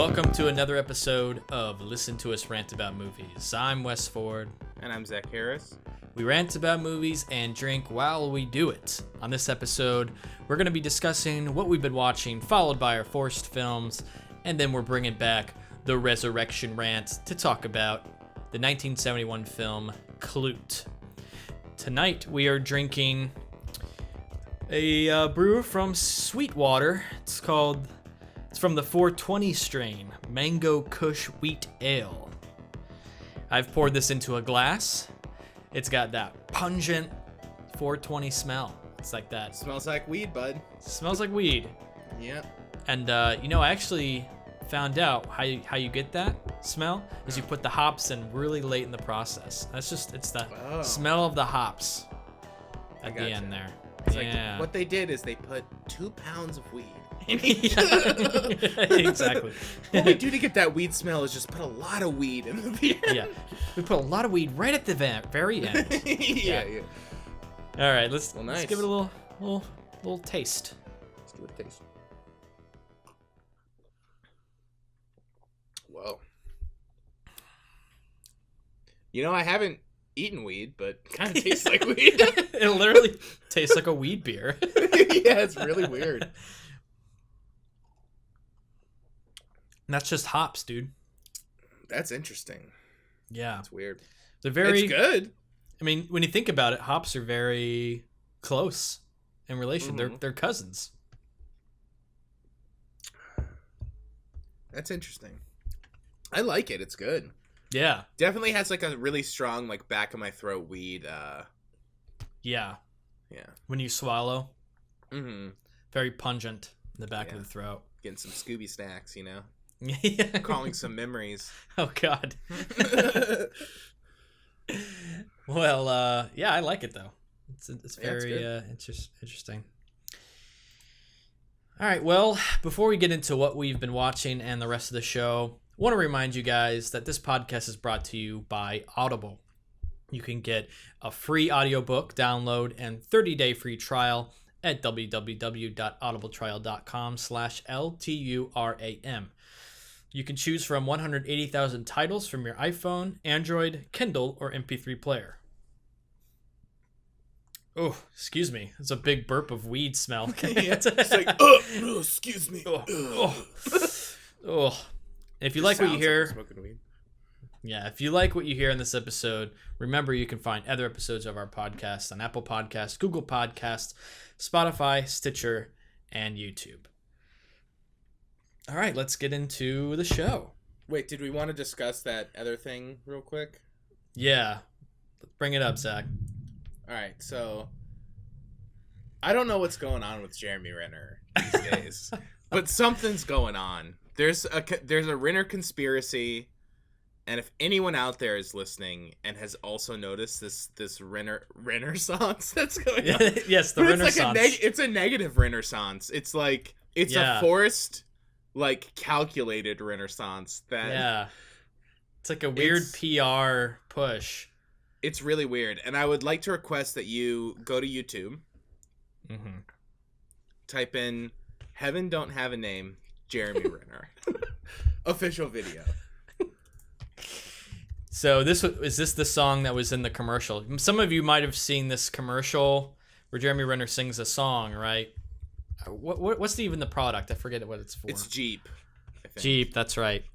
Welcome to another episode of Listen to Us Rant About Movies. I'm Wes Ford. And I'm Zach Harris. We rant about movies and drink while we do it. On this episode, we're going to be discussing what we've been watching, followed by our forced films, and then we're bringing back the Resurrection Rant to talk about the 1971 film Klute. Tonight, we are drinking a brew from Sweetwater. It's from the 420 strain, Mango Kush Wheat Ale. I've poured this into a glass. It's got that pungent 420 smell. It's like that. Smells like weed, bud. Smells like weed. Yep. And I actually found out how you get that smell is you put the hops in really late in the process. It's the smell of the hops at the end there. It's like what they did is they put 2 pounds of weed in each. Exactly. What we do to get that weed smell is just put a lot of weed in the beer. Yeah, we put a lot of weed right at the very end. yeah. All right, let's give it a little taste. Let's give it a taste. Whoa. I haven't eaten weed, but kind of tastes like weed. It literally tastes like a weed beer. Yeah, it's really weird. And that's just hops, dude. That's interesting. Yeah. It's weird. They're very... It's good. I mean, when you think about it, hops are very close in relation. Mm-hmm. They're cousins. That's interesting. I like it. It's good. Yeah. Definitely has like a really strong like back of my throat weed. Yeah. Yeah. When you swallow. Mm-hmm. Very pungent in the back of the throat. Getting some Scooby snacks, Yeah. Calling some memories. Oh God. Well, yeah, I like it though. It's very interesting. All right, well, before we get into what we've been watching and the rest of the show, I want to remind you guys that this podcast is brought to you by Audible. You can get a free audiobook download and 30-day free trial at www.audibletrial.com/LTURAM. You can choose from 180,000 titles from your iPhone, Android, Kindle, or MP3 player. Oh, excuse me. It's a big burp of weed smell. Yeah, it's like, excuse me. Oh. If you like what you hear, smoking weed. Yeah, if you like what you hear in this episode, remember you can find other episodes of our podcast on Apple Podcasts, Google Podcasts, Spotify, Stitcher, and YouTube. All right, let's get into the show. Wait, did we want to discuss that other thing real quick? Yeah. Bring it up, Zach. All right, so I don't know what's going on with Jeremy Renner these days, but something's going on. There's a Renner conspiracy, and if anyone out there is listening and has also noticed this Renner-ssaince that's going on, yes, the Renner-ssaince. It's a negative Renner-ssaince. It's like a forced, like calculated Renner-ssaince that it's like a weird PR push. It's really weird, and I would like to request that you go to YouTube, type in "Heaven Don't Have a Name." Jeremy Renner official video. So is this the song that was in the commercial? Some of you might have seen this commercial where Jeremy Renner sings a song, right? What's even the product? I forget what it's for. It's Jeep. I think. Jeep. That's right.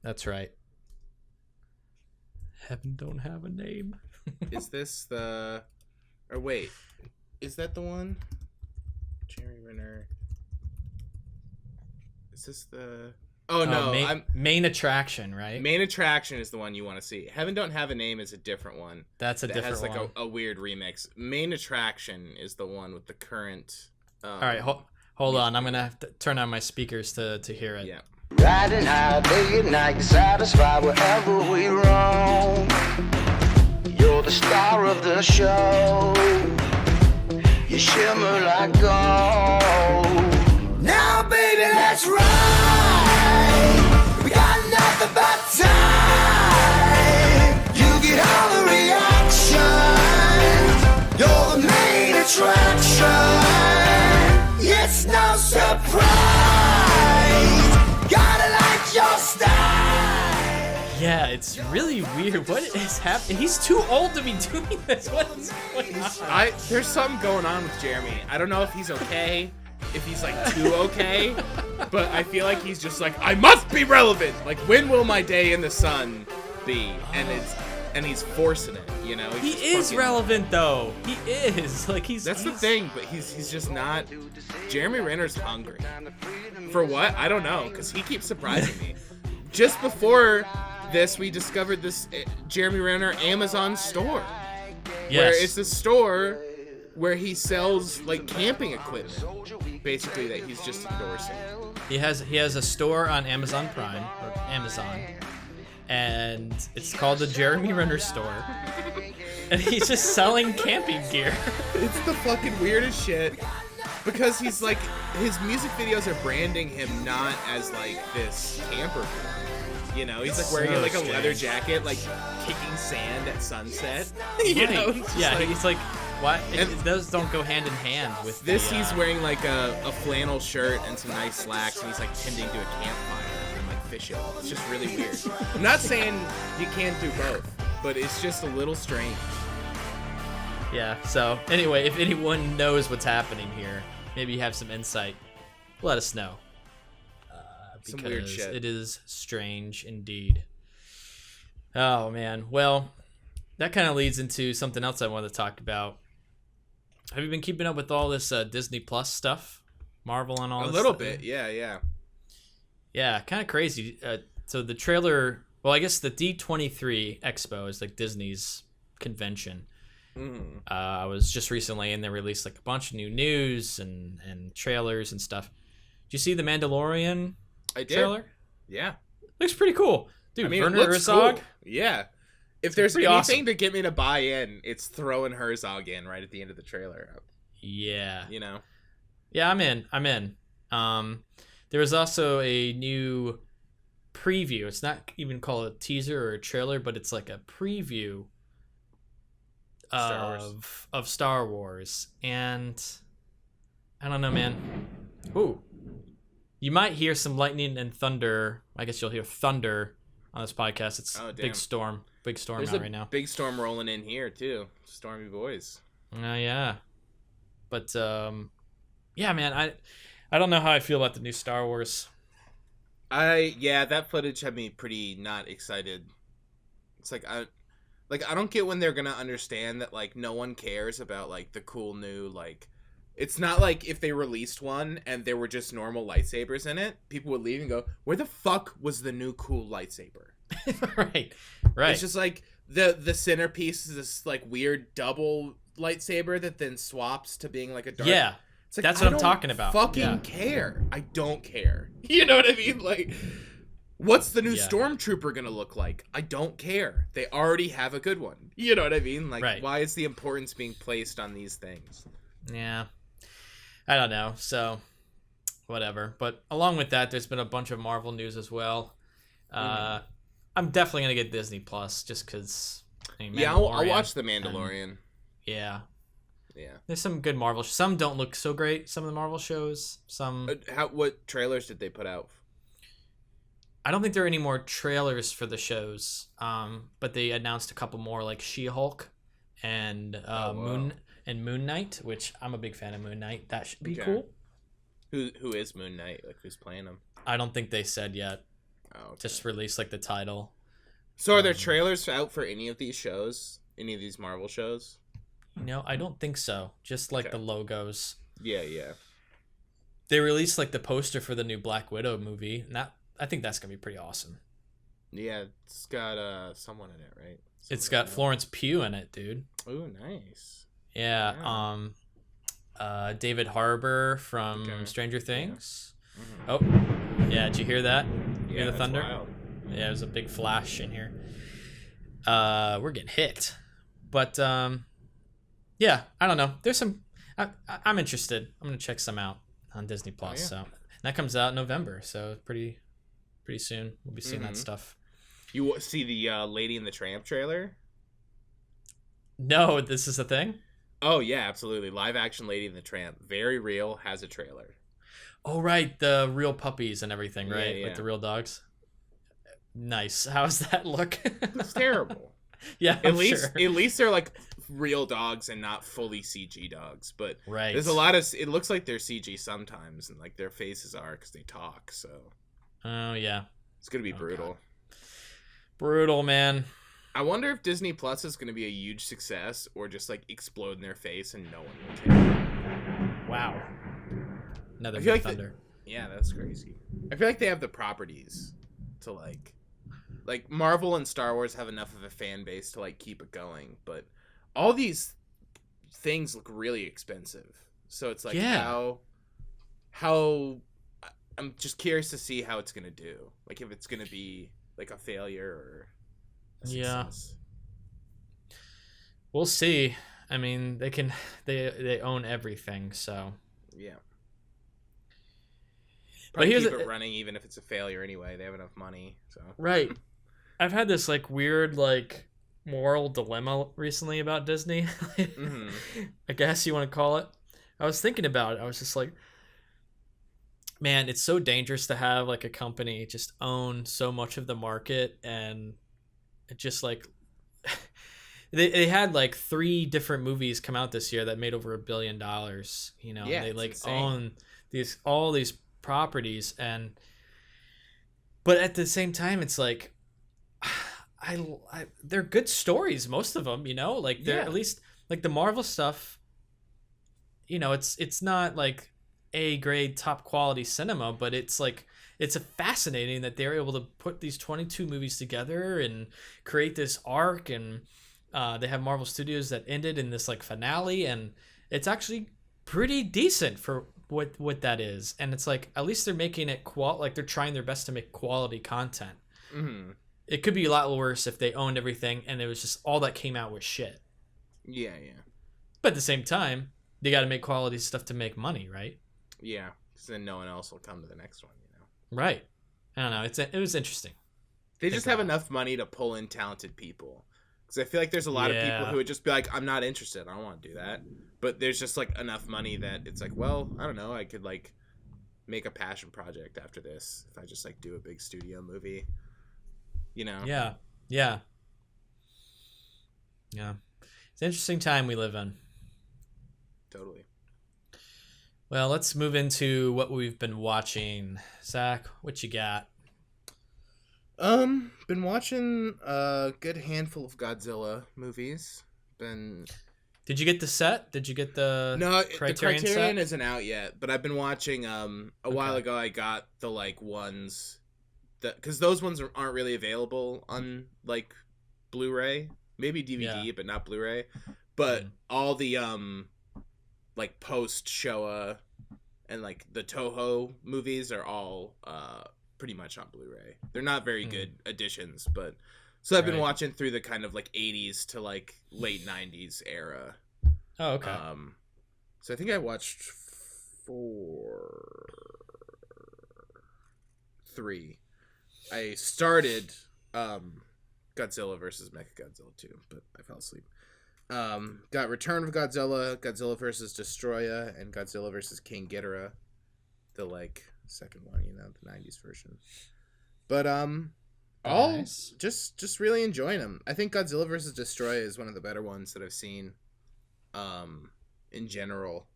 Heaven don't have a name. Is this the? Or wait, is that the one? Jeremy Renner. Is this the... Oh, no. Main Attraction, right? Main Attraction is the one you want to see. Heaven Don't Have a Name is a different one. That's a different one. It has like a weird remix. Main Attraction is the one with the current... All right, hold on. I'm going to have to turn on my speakers to hear it. Yeah. Riding high day and night, satisfied wherever we roam. You're the star of the show. You shimmer like gold. Now, baby, let's ride. We got nothing but time. You get all the reaction. You're the main attraction. It's no surprise. Gotta like your style. Yeah, it's really weird. What is happening? He's too old to be doing this. What is going on? There's something going on with Jeremy. I don't know if he's okay, if he's like too okay, but I feel like he's just like, I must be relevant. Like, when will my day in the sun be? And he's forcing it, you know. He is relevant though. He is like That's the thing, but he's just not. Jeremy Renner's hungry. For what? I don't know, because he keeps surprising me. Just before this, we discovered this Jeremy Renner Amazon store. Yes. Where it's a store where he sells like camping equipment, basically, that he's just endorsing. He has a store on Amazon Prime or Amazon, and it's called the Jeremy Renner store. And he's just selling camping gear. It's the fucking weirdest shit. Because he's like, his music videos are branding him not as like this camper guy. You know, he's like wearing like a leather jacket, like kicking sand at sunset. You know? Yeah, he's like, what? Those don't go hand in hand with this. He's wearing like a flannel shirt and some nice slacks, and he's like tending to a campfire and like fishing. It's just really weird. I'm not saying you can't do both, but it's just a little strange. Yeah, so anyway, if anyone knows what's happening here, maybe you have some insight, let us know. Some weird shit. It is strange indeed. Oh, man. Well, that kind of leads into something else I wanted to talk about. Have you been keeping up with all this Disney Plus stuff? Marvel and all this? A little bit, yeah. Yeah, kind of crazy. So the trailer, well, I guess the D23 Expo is like Disney's convention. I was just recently, and they released like a bunch of new news and trailers and stuff. Did you see the Mandalorian trailer? Yeah. Looks pretty cool. Dude, I mean, Werner Herzog? Cool. Yeah. If there's anything awesome to get me to buy in, it's throwing Herzog in right at the end of the trailer. Yeah. You know? Yeah, I'm in. There was also a new preview. It's not even called a teaser or a trailer, but it's like a preview of Star Wars, and I don't know, man. Ooh, you might hear some lightning and thunder. I guess you'll hear thunder on this podcast. It's big storm There's out right now. Big storm rolling in here too. Stormy boys. Yeah, but yeah, man. I don't know how I feel about the new Star Wars. That footage had me pretty not excited. It's like I don't get when they're gonna understand that like no one cares about like the cool new like. It's not like if they released one and there were just normal lightsabers in it, people would leave and go, "Where the fuck was the new cool lightsaber?" Right. It's just like the centerpiece is this like weird double lightsaber that then swaps to being like a dark. Yeah, it's like, that's what I'm talking about. Fucking care. I don't care. You know what I mean? Like. What's the new Stormtrooper gonna look like? I don't care. They already have a good one. You know what I mean? Like, Why is the importance being placed on these things? Yeah. I don't know. So, whatever. But along with that, there's been a bunch of Marvel news as well. I'm definitely going to get Disney Plus just because... I'll watch The Mandalorian. Yeah. Yeah. There's some good Marvel... Some don't look so great, some of the Marvel shows. Some... What trailers did they put out? I don't think there are any more trailers for the shows, but they announced a couple more, like She-Hulk and Moon Knight, which I'm a big fan of Moon Knight. That should be cool. Who is Moon Knight? Like, who's playing him? I don't think they said yet. Oh, okay. Just released like the title. So are there trailers out for any of these shows? Any of these Marvel shows? No, I don't think so. Just like the logos. Yeah. They released like the poster for the new Black Widow movie, and I think that's gonna be pretty awesome. Yeah, it's got someone in it, right? It's got Florence Pugh in it, dude. Oh, nice. Yeah. David Harbour from Stranger Things. Yeah. Oh, yeah. Did you hear that? Yeah, hear the thunder? Wild. Yeah, there's a big flash in here. We're getting hit, but yeah. I don't know. There's some. I'm interested. I'm gonna check some out on Disney Plus. So that comes out in November. So pretty soon we'll be seeing that stuff. You see the Lady and the Tramp trailer? No, this is a thing? Oh, yeah, absolutely. Live action Lady and the Tramp. Very real, has a trailer. Oh, right. The real puppies and everything, right? Yeah. Like the real dogs. Nice. How's that look? It's terrible. Yeah, at least they're like real dogs and not fully CG dogs. But right. There's a lot of. It looks like they're CG sometimes, and like their faces are because they talk. So. Oh yeah. It's gonna be brutal. God. Brutal, man. I wonder if Disney Plus is gonna be a huge success or just like explode in their face and no one will care. Wow. Another big thunder. Yeah, that's crazy. I feel like they have the properties to like Marvel and Star Wars have enough of a fan base to like keep it going, but all these things look really expensive. So it's like how I'm just curious to see how it's gonna do. Like if it's gonna be like a failure or a success. We'll see. I mean, they own everything, so yeah. But here's keep it running even if it's a failure anyway. They have enough money, so right. I've had this like weird like moral dilemma recently about Disney. Mm-hmm. I guess you want to call it. I was thinking about it. I was just like, man, it's so dangerous to have like a company just own so much of the market, and it just like they had like 3 different movies come out this year that made over $1 billion. You know, yeah, they like insane. own all these properties, but at the same time, it's like they're good stories, most of them. You know, like they're at least like the Marvel stuff. You know, it's not like A grade top quality cinema, but it's like it's fascinating that they're able to put these 22 movies together and create this arc, and they have Marvel Studios that ended in this like finale, and it's actually pretty decent for what that is. And it's like at least they're making it like they're trying their best to make quality content. Mm-hmm. It could be a lot worse if they owned everything and it was just all that came out was shit. Yeah. But at the same time, they got to make quality stuff to make money, right? Yeah, because then no one else will come to the next one, you know. Right. I don't know. It was interesting. They just have enough money to pull in talented people. Because I feel like there's a lot of people who would just be like, I'm not interested. I don't want to do that. But there's just like enough money that it's like, well, I don't know. I could like make a passion project after this if I just like do a big studio movie. You know? Yeah. It's an interesting time we live in. Totally. Well, let's move into what we've been watching. Zach, what you got? Been watching a good handful of Godzilla movies. Did you get the set? Did you get the Criterion set? isn't out yet, but I've been watching a while ago I got the like ones that, cuz those ones aren't really available on like Blu-ray, maybe DVD but not Blu-ray. But all the like post Showa and like the Toho movies are all pretty much on Blu-ray. They're not very good editions, but so I've been watching through the kind of like 80s to like late 90s era. Oh, okay. So I think I watched 3. I started Godzilla versus Mechagodzilla 2, but I fell asleep. Got Return of Godzilla, Godzilla versus Destroya, and Godzilla versus King Ghidorah, the like second one, you know, the 90s version. But all nice. just really enjoying them. I think Godzilla versus Destroya is one of the better ones that I've seen in general.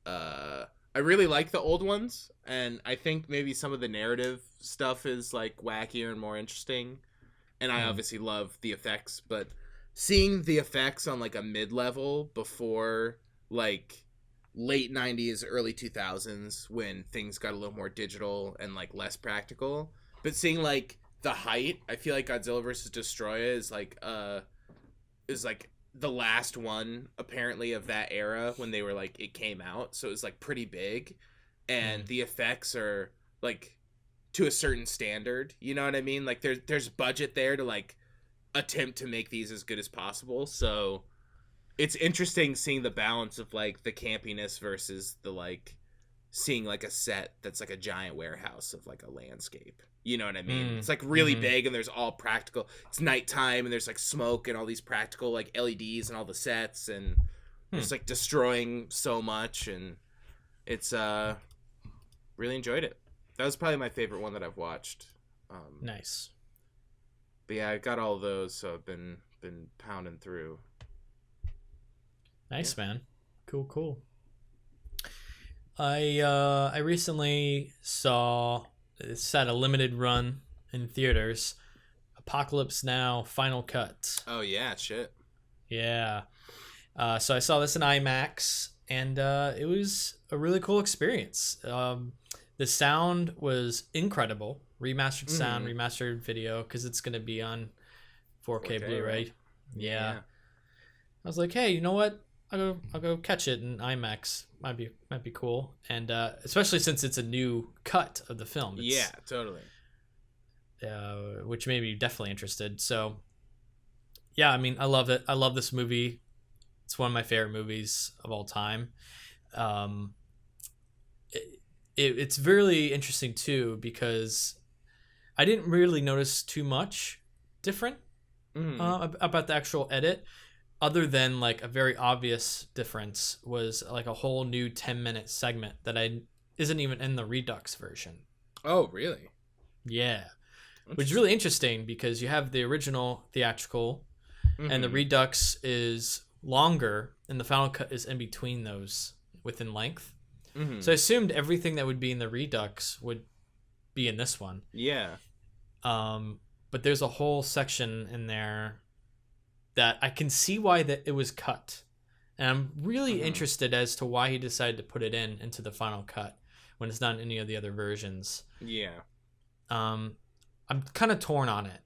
I really like the old ones, and I think maybe some of the narrative stuff is like wackier and more interesting. And I obviously love the effects, but seeing the effects on like a mid-level before like late 90s, early 2000s when things got a little more digital and like less practical, but seeing like the height, I feel like Godzilla vs. Destroya is like the last one apparently of that era when they were like it came out, so it was like pretty big, and the effects are like to a certain standard, you know what I mean? Like there's budget there to like attempt to make these as good as possible. So it's interesting seeing the balance of like the campiness versus the like seeing like a set that's like a giant warehouse of like a landscape. You know what I mean? It's like really big and there's all practical. It's nighttime and there's like smoke and all these practical like LEDs and all the sets, and it's like destroying so much, and it's really enjoyed it. That was probably my favorite one that I've watched. Nice. But yeah, I got all those, so I've been pounding through. Nice, man. Cool. I recently saw, it's at a limited run in theaters, Apocalypse Now Final Cut. Oh yeah, shit. Yeah. So I saw this in IMAX, and it was a really cool experience. The sound was incredible. Remastered sound, remastered video, because it's going to be on 4K Blu-ray. Right? Yeah. I was like, hey, you know what? I'll go catch it in IMAX. Might be cool, and especially since it's a new cut of the film. Yeah, totally. Which made me definitely interested. So, yeah, I mean, I love it. I love this movie. It's one of my favorite movies of all time. It's really interesting too, because I didn't really notice too much different about the actual edit, other than like a very obvious difference was like a whole new 10-minute segment that isn't even in the Redux version. Oh, really? Yeah. Which is really interesting, because you have the original theatrical and the Redux is longer, and the Final Cut is in between those within length. So I assumed everything that would be in the Redux would be in this one. Yeah. But there's a whole section in there that I can see why it was cut. And I'm really interested as to why he decided to put it into the Final Cut when it's not in any of the other versions. Yeah. I'm kind of torn on it.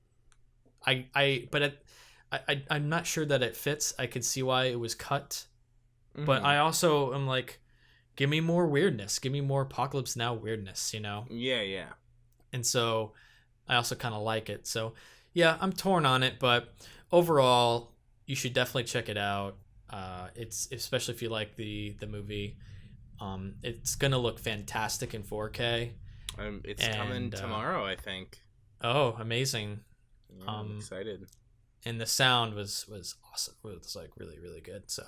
I'm not sure that it fits. I could see why it was cut. But I also am like, give me more weirdness. Give me more Apocalypse Now weirdness, you know? Yeah. And so I also kind of like it. So yeah, I'm torn on it, but overall, you should definitely check it out. It's especially if you like the movie. It's gonna look fantastic in 4K. It's coming tomorrow, I think. Oh, amazing! Yeah, I'm excited. And the sound was awesome. It was like really, really good. So,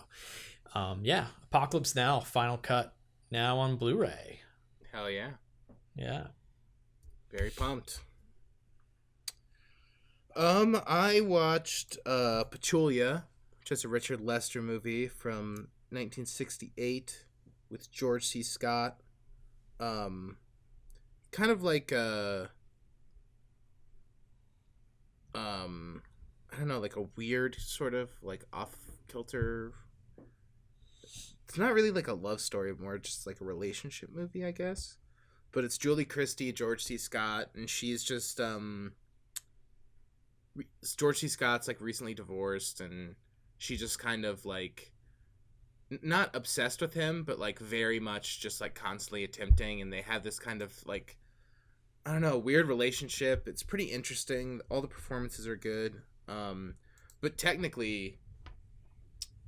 yeah, Apocalypse Now Final Cut now on Blu-ray. Hell yeah! Yeah, very pumped. I watched Petulia, which is a Richard Lester movie from 1968 with George C. Scott. Kind of like I don't know, like a weird sort of like off-kilter. It's not really like a love story, more just like a relationship movie, I guess. But it's Julie Christie, George C. Scott, and she's just George C. Scott's like recently divorced, and she just kind of like not obsessed with him, but like very much just like constantly attempting, and they have this kind of like, I don't know, weird relationship. It's pretty interesting. All the performances are good. But technically,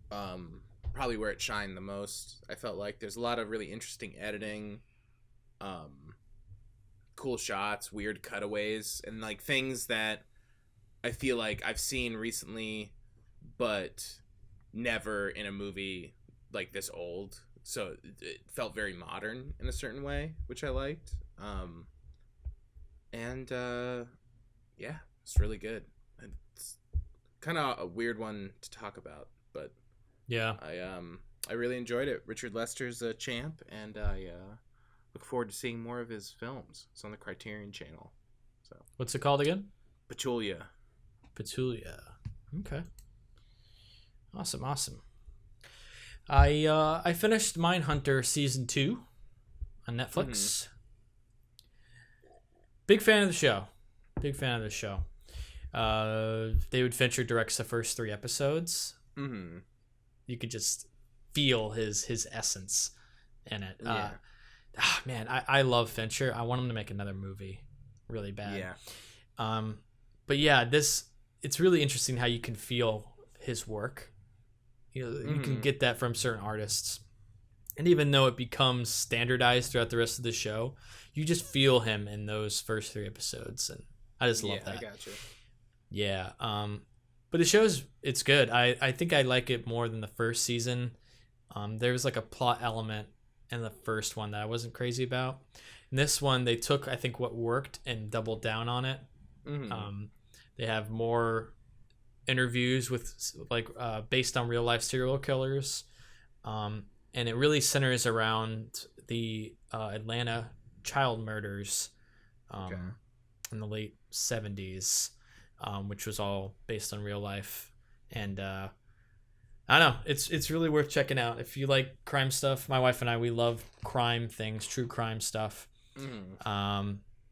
probably where it shined the most, I felt like there's a lot of really interesting editing, cool shots, weird cutaways, and like things that I feel like I've seen recently, but never in a movie like this old. So it felt very modern in a certain way, which I liked. Yeah, it's really good. It's kind of a weird one to talk about, but yeah, I really enjoyed it. Richard Lester's a champ, and I look forward to seeing more of his films. It's on the Criterion Channel. So what's it called again? Petulia. Okay. Awesome. I finished Mindhunter season 2 on Netflix. Big fan of the show. David Fincher directs the first 3 episodes. You could just feel his essence in it. Yeah. Man, I love Fincher. I want him to make another movie really bad. Yeah. But yeah, it's really interesting how you can feel his work. You know, you can get that from certain artists. And even though it becomes standardized throughout the rest of the show, you just feel him in those first 3 episodes, and I just love that. I gotcha. Yeah. But the show's, it's good. I think I like it more than the first season. There was like a plot element in the first one that I wasn't crazy They have more interviews with based on real life serial killers, and it really centers around the Atlanta child murders in the late 70s, which was all based on real life. And I don't know, it's really worth checking out if you like crime stuff. My wife and I, we love crime things, true crime stuff.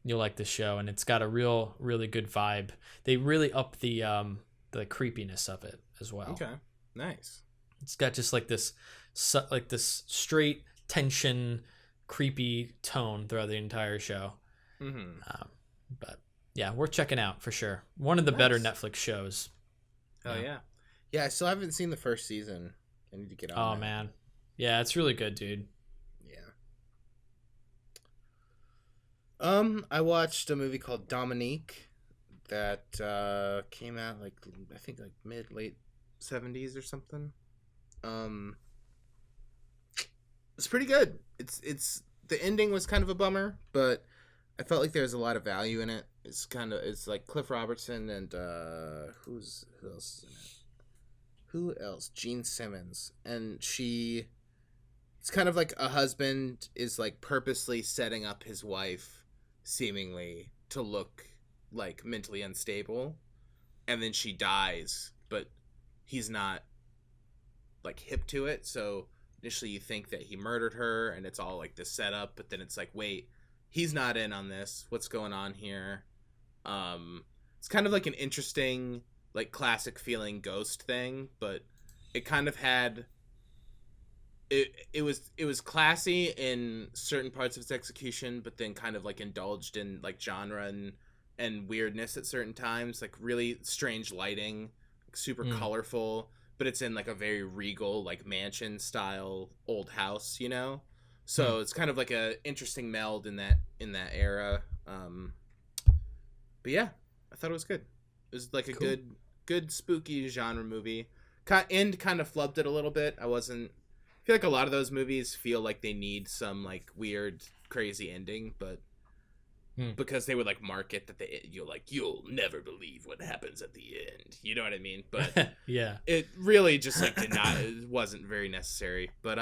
You'll like this show, and it's got a really good vibe. They really up the creepiness of it as well. Okay, nice. It's got just like this straight tension, creepy tone throughout the entire show. But yeah, worth checking out for sure. One of the better Netflix shows. Oh yeah. I still haven't seen the first season. I need to get on. Oh that. man, yeah, it's really good, dude. Yeah. I watched a movie called Dominique that came out I think late 70s or something. It's pretty good. It's the ending was kind of a bummer, but I felt like there's a lot of value in it. It's like Cliff Robertson and who else is in it? Who else? Gene Simmons. And it's kind of like a husband is like purposely setting up his wife seemingly to look like mentally unstable, and then she dies, but he's not like hip to it. So initially you think that he murdered her and it's all like this setup, but then it's like, wait, he's not in on this. What's going on here? It's kind of like an interesting, like classic feeling ghost thing, but it kind of had it was classy in certain parts of its execution, but then kind of like indulged in like genre and weirdness at certain times, like really strange lighting, like super colorful, but it's in like a very regal, like mansion style old house, you know? So it's kind of like a interesting meld in that era. But yeah, I thought it was good. It was like a good spooky genre movie. End kind of flubbed it a little bit. I feel like a lot of those movies feel like they need some like weird, crazy ending, but because they would like market that you'll never believe what happens at the end. You know what I mean? But yeah, it really just like it wasn't very necessary. But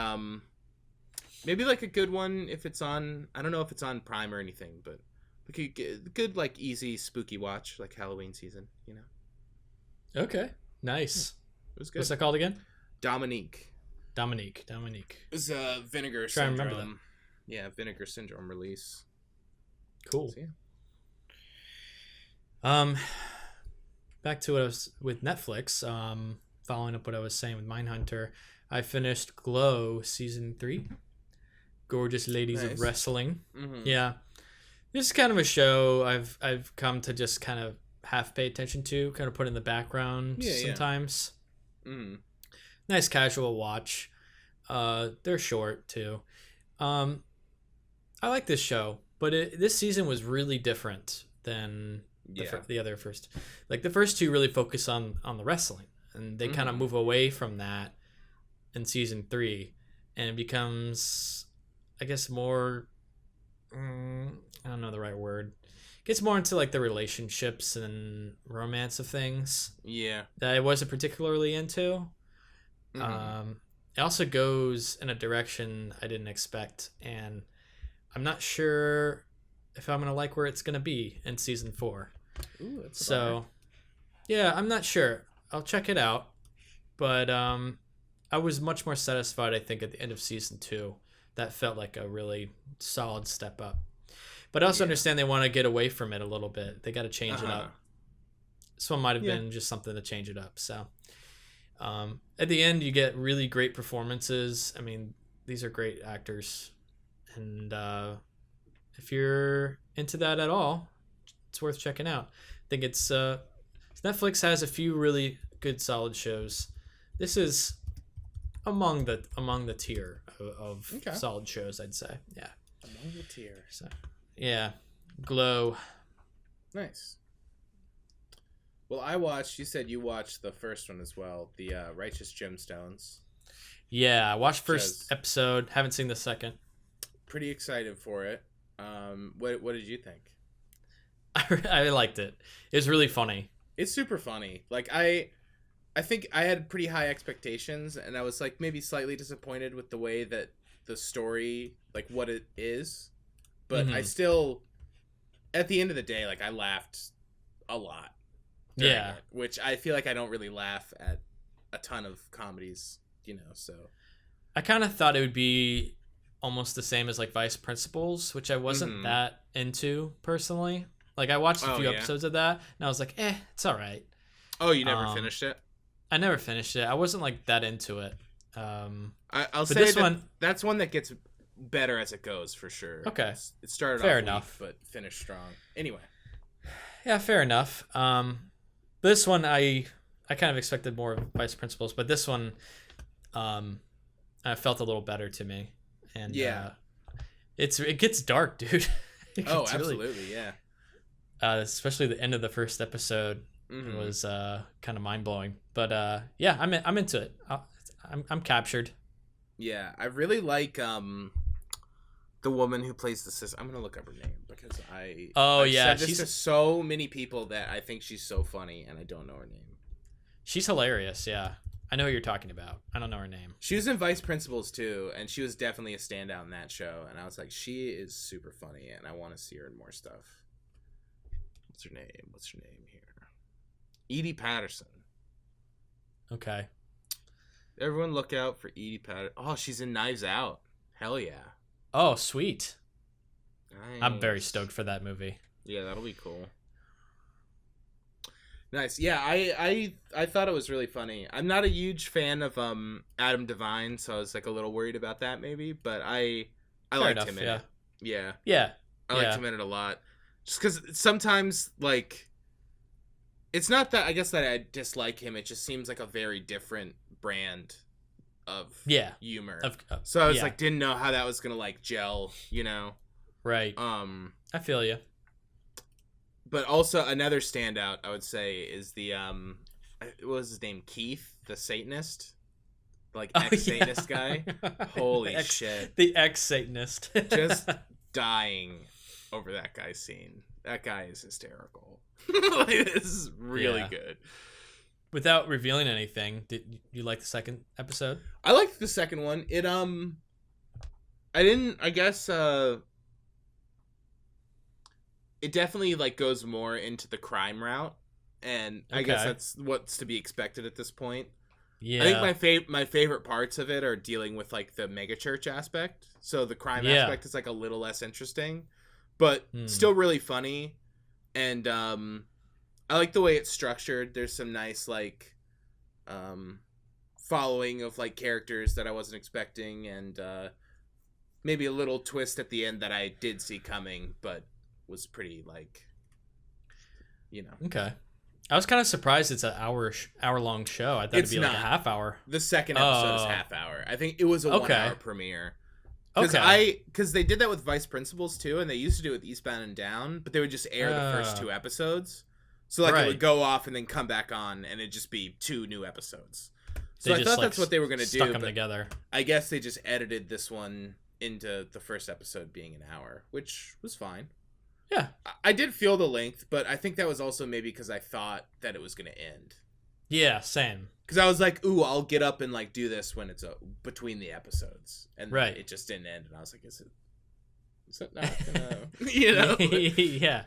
maybe like a good one if it's on. I don't know if it's on Prime or anything, but like a good like easy spooky watch like Halloween season. You know? Okay, nice. It was good. What's that called again? Dominique. It was a Vinegar Syndrome. Syndrome. Remember that. Yeah, Vinegar Syndrome release. Cool. So, yeah. Back to what I was with Netflix. Following up what I was saying with Mindhunter, I finished Glow season 3. Gorgeous Ladies of Wrestling. Yeah, this is kind of a show I've come to just kind of half pay attention to, kind of put in the background sometimes. Nice casual watch. They're short too. I like this show, but this season was really different than the other first. Like the first two really focus on the wrestling, and they kind of move away from that in season 3, and it becomes, I guess, more. I don't know the right word. Gets more into like the relationships and romance of things. Yeah, that I wasn't particularly into. It also goes in a direction I didn't expect, and I'm not sure if I'm gonna like where it's gonna be in season 4. Ooh, that's so yeah, I'm not sure. I'll check it out, but I was much more satisfied, I think, at the end of season 2. That felt like a really solid step up. But I also understand they want to get away from it a little bit. They got to change it up. This one might have been just something to change it up. So at the end, you get really great performances. I mean, these are great actors. And if you're into that at all, it's worth checking out. I think it's Netflix has a few really good, solid shows. This is among the tier of solid shows, I'd say. Yeah. Among the tier. So, yeah. Glow. Nice. Well, you said you watched the first one as well, the Righteous Gemstones. Yeah, I watched first episode. Haven't seen the second. Pretty excited for it. What did you think? I liked it. It was really funny. It's super funny. Like I think I had pretty high expectations, and I was like maybe slightly disappointed with the way that the story, like what it is, but I still, at the end of the day, like I laughed a lot. Yeah, it, which I feel like I don't really laugh at a ton of comedies, you know. So I kind of thought it would be almost the same as like Vice Principals, which I wasn't that into personally. Like I watched a few episodes of that, and I was like, it's all right. Oh, you never finished it? I never finished it. I wasn't like that into it. I'll say this one. That's one that gets better as it goes for sure. Okay, it started fair off enough, weak, but finished strong. Anyway, yeah, fair enough. This one I kind of expected more of Vice Principals, but this one, I felt a little better to me, and it gets dark, dude. Absolutely, really, yeah. Especially the end of the first episode was kind of mind blowing, but I'm into it. I'm captured. Yeah, I really like the woman who plays the sister. I'm gonna look up her name because I've said this to so many people that I think she's so funny, and I don't know her name. She's hilarious. Yeah, I know who you're talking about. I don't know her name. She was in Vice Principals too, and she was definitely a standout in that show. And I was like, she is super funny, and I want to see her in more stuff. What's her name here? Edie Patterson. Okay. Everyone look out for Edie Patterson. Oh, she's in Knives Out. Hell yeah. Oh, sweet. Nice. I'm very stoked for that movie. Yeah, that'll be cool. Nice. Yeah, I thought it was really funny. I'm not a huge fan of Adam Devine, so I was like a little worried about that maybe, but I liked him in it. Yeah. Yeah. I liked him in it a lot. Just because sometimes, like, it's not that I guess that I dislike him. It just seems like a very different brand of humor. So I was like, didn't know how that was gonna like gel, you know? Right. I feel you. But also another standout, I would say, is the what was his name? Keith, the Satanist, like ex-Satanist guy. Holy shit! The ex-Satanist. Just dying over that guy's scene. That guy is hysterical. Like, this is really good. Without revealing anything, did you like the second episode? I liked the second one. It I guess it definitely like goes more into the crime route, and I guess that's what's to be expected at this point. Yeah, I think my favorite parts of it are dealing with like the megachurch aspect. So the crime aspect is like a little less interesting, but still really funny. And I like the way it's structured. There's some nice like following of like characters that I wasn't expecting, and maybe a little twist at the end that I did see coming, but was pretty like, you know. Okay. I was kind of surprised it's an hour long show. I thought it'd be like a half hour. The second episode is half hour. I think it was a 1 hour premiere. Because they did that with Vice Principals too, and they used to do it with Eastbound and Down, but they would just air the first 2 episodes. So like it would go off and then come back on, and it'd just be 2 new episodes. So I thought that's what they were going to do. Stuck them together. I guess they just edited this one into the first episode being an hour, which was fine. Yeah. I did feel the length, but I think that was also maybe because I thought that it was going to end. Yeah, same. Because I was like, ooh, I'll get up and like do this when it's between the episodes. And it just didn't end. And I was like, is it not gonna, you know? Yeah.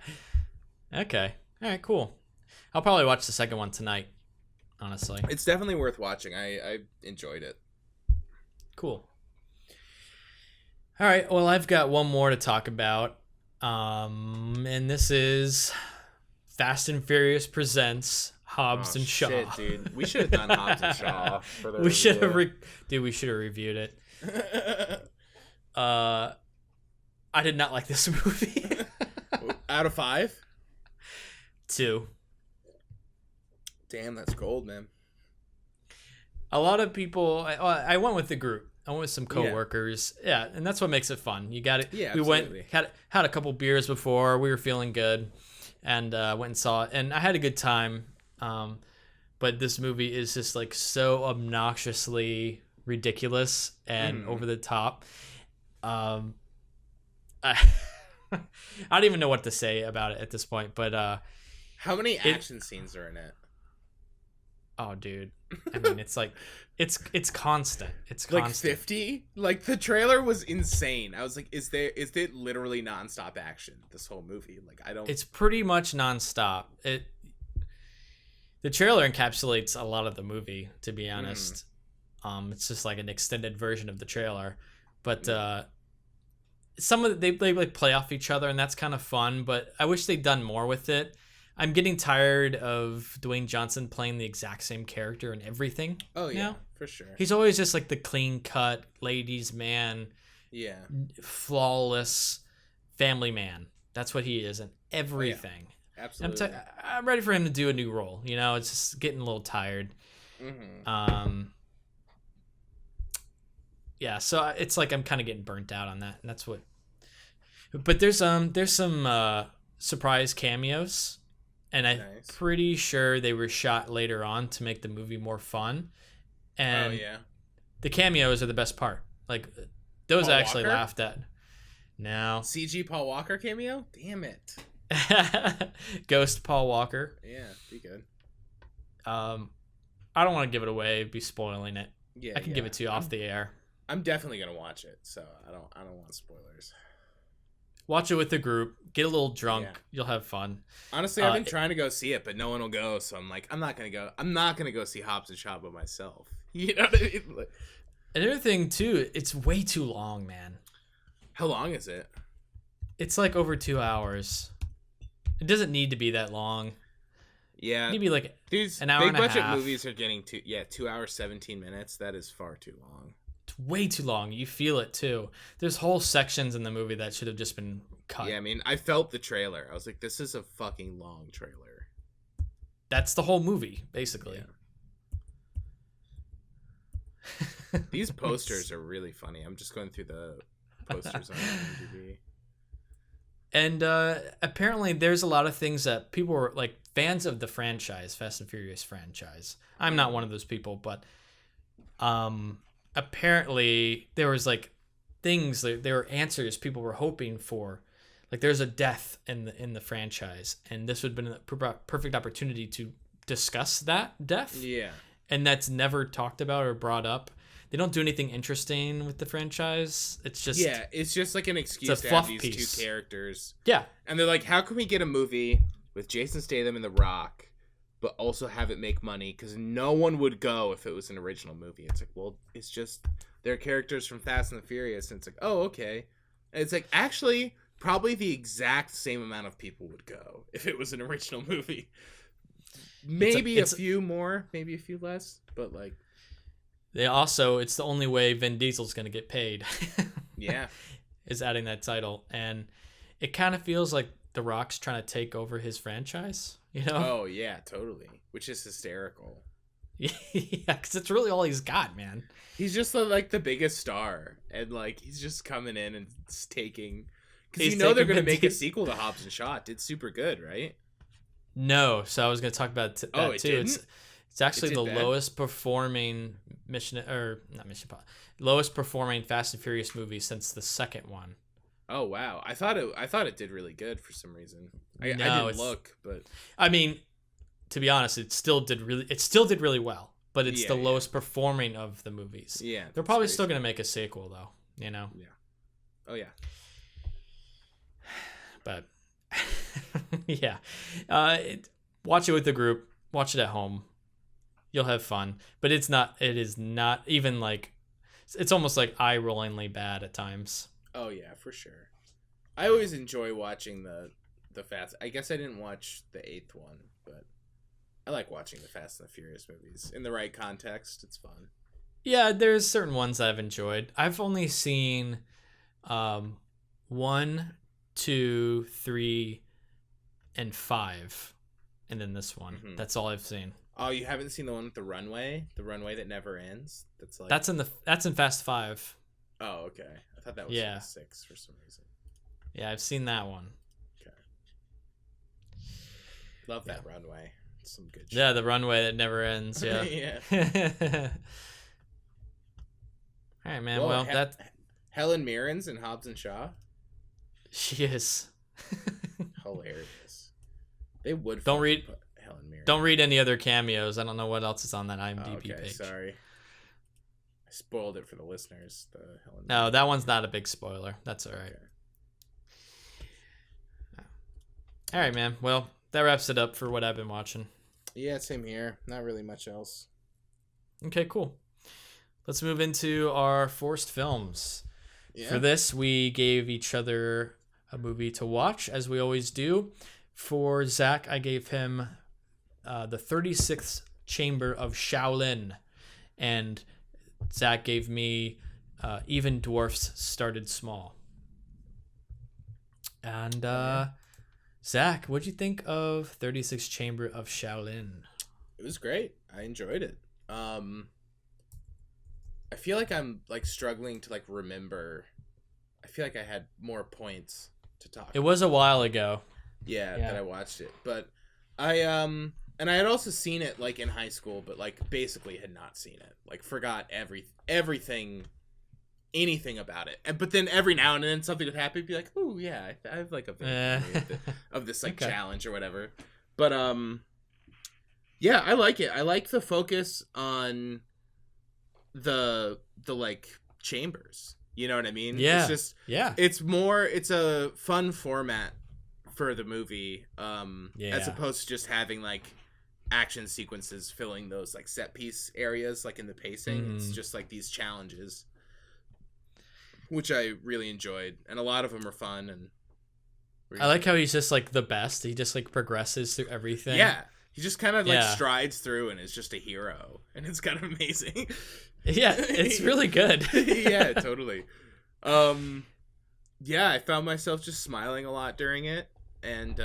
Okay. All right, cool. I'll probably watch the second one tonight, honestly. It's definitely worth watching. I enjoyed it. Cool. All right, well, I've got one more to talk about. And this is Fast and Furious presents Hobbs and Shaw. Shit, dude. We should have done Hobbs and Shaw for the we should have we should have reviewed it. I did not like this movie. Out of 5? 2. Damn, that's gold, man. A lot of people I went with the group. I went with some coworkers. Yeah, and that's what makes it fun. You got it. Yeah, we absolutely. had a couple beers before. We were feeling good, and went and saw it, and I had a good time. But this movie is just like so obnoxiously ridiculous and over the top. I don't even know what to say about it at this point. But How many action scenes are in it? Oh, dude. I mean, it's like, it's constant. It's constant. Like 50? Like, the trailer was insane. I was like, is it literally nonstop action, this whole movie? Like, I don't... It's pretty much nonstop. The trailer encapsulates a lot of the movie, to be honest. It's just like an extended version of the trailer. But some of they like play off each other, and that's kind of fun, but I wish they'd done more with it. I'm getting tired of Dwayne Johnson playing the exact same character in everything. Oh, yeah, now. For sure. He's always just like the clean-cut ladies' man. Yeah. Flawless family man. That's what he is in everything. Oh, yeah. Absolutely. I'm ready for him to do a new role. You know, it's just getting a little tired. Yeah, so it's like I'm kind of getting burnt out on that, and that's what. But there's some surprise cameos, and I'm pretty sure they were shot later on to make the movie more fun. And the cameos are the best part. Like those Paul I actually Walker? laughed at. No. CG Paul Walker cameo? Damn it. Ghost Paul Walker. Yeah, be good. I don't want to give it away, be spoiling it. Yeah, I can give it to you off the air. I'm definitely gonna watch it, so I don't want spoilers. Watch it with the group. Get a little drunk. Yeah. You'll have fun. Honestly, I've been trying to go see it, but no one will go. So I'm like, I'm not gonna go. I'm not gonna go see Hobbs and Shaw by myself. You know what I mean? Like, another thing too, it's way too long, man. how long is it? It's like over 2 hours. It doesn't need to be that long. Yeah, Maybe like these an hour big and a budget half. movies are getting 2 hours 17 minutes. That is far too long. It's way too long. You feel it too. There's whole sections in the movie that should have just been cut. Yeah, I mean, I felt the trailer. I was like, this is a fucking long trailer. That's the whole movie, basically. Yeah. These posters are really funny. I'm just going through the posters on IMDb. And apparently there's a lot of things that people were like fans of the franchise, Fast and Furious franchise. I'm not one of those people, but apparently there was like things, there were answers people were hoping for. Like there's a death in the franchise, and this would have been a perfect opportunity to discuss that death. Yeah. And that's never talked about or brought up. They don't do anything interesting with the franchise. It's just it's just like an excuse to fluff have these piece. two characters. Yeah. And they're like, how can we get a movie with Jason Statham and The Rock, but also have it make money? Because no one would go if it was an original movie. It's like, well, it's just they're characters from Fast and the Furious, and it's like, oh, okay. And it's like, actually, probably the exact same amount of people would go if it was an original movie. Maybe a few more, maybe a few less, but like. It's the only way Vin Diesel's going to get paid. Yeah. Is adding that title. And it kind of feels like The Rock's trying to take over his franchise, you know? Oh, yeah, totally. Which is hysterical. Yeah, because it's really all he's got, man. He's just like the biggest star. And like, he's just coming in and taking. Because you know they're going to make a sequel to Hobbs and Shaw. It did super good, right? No. So I was going to talk about that too. Didn't? It's actually the bad? lowest performing lowest performing Fast and Furious movie since the second one. Oh wow! I thought it did really good for some reason. I No, didn't look, but I mean, to be honest, it still did really well. But it's the lowest performing of the movies. Yeah, they're probably still gonna make a sequel though. You know. Yeah. Oh yeah. But yeah, watch it with the group. Watch it at home. You'll have fun, but it is not even like, it's almost like eye-rollingly bad at times. Oh yeah, for sure. I always enjoy watching the Fast. I guess I didn't watch the 8th one, but I like watching the Fast and the Furious movies in the right context. It's fun. Yeah, there's certain ones that I've enjoyed. I've only seen 1, 2, 3, and 5, and then this one. Mm-hmm. That's all I've seen. Oh, you haven't seen the one with the runway that never ends? That's in Fast 5. Oh, okay. I thought that was in 6 for some reason. Yeah, I've seen that one. Okay. Love that runway. It's some good shit. Yeah, the runway that never ends. Yeah. Yeah. All right, man. Well, that Helen Mirren's in Hobbs and Shaw. She is. Hilarious. They would. Don't read. Put Helen Mirren. Don't read any other cameos. I don't know what else is on that Oh, IMDb okay, page. sorry. I spoiled it for the listeners. The Helen. No, that one's not a big spoiler. That's all right. Okay. All right, man. Well, that wraps it up for what I've been watching. Yeah, same here. Not really much else. Okay, cool. Let's move into our forced films. Yeah. For this, we gave each other a movie to watch, as we always do. For Zach, I gave him the 36th Chamber of Shaolin. And Zach gave me Even Dwarfs Started Small. And Zach, what'd you think of 36th Chamber of Shaolin? It was great. I enjoyed it. I feel like I'm like struggling to like remember. I feel like I had more points to talk. It was a while ago. Yeah, that I watched it, but I and I had also seen it like in high school, but like basically had not seen it. Like forgot everything, anything about it. But then every now and then something would happen, be like, "Oh yeah, I have like a memory of this like challenge or whatever." But yeah, I like it. I like the focus on the like chambers. You know what I mean? Yeah. It's just it's a fun format for the movie as opposed to just having like action sequences filling those like set piece areas like in the pacing. It's just like these challenges, which I really enjoyed, and a lot of them are fun. And I like how he's just like the best. He just like progresses through everything. Yeah, he just kind of like strides through and is just a hero, and it's kind of amazing. Yeah, it's really good. Yeah, totally. Yeah, I found myself just smiling a lot during it, and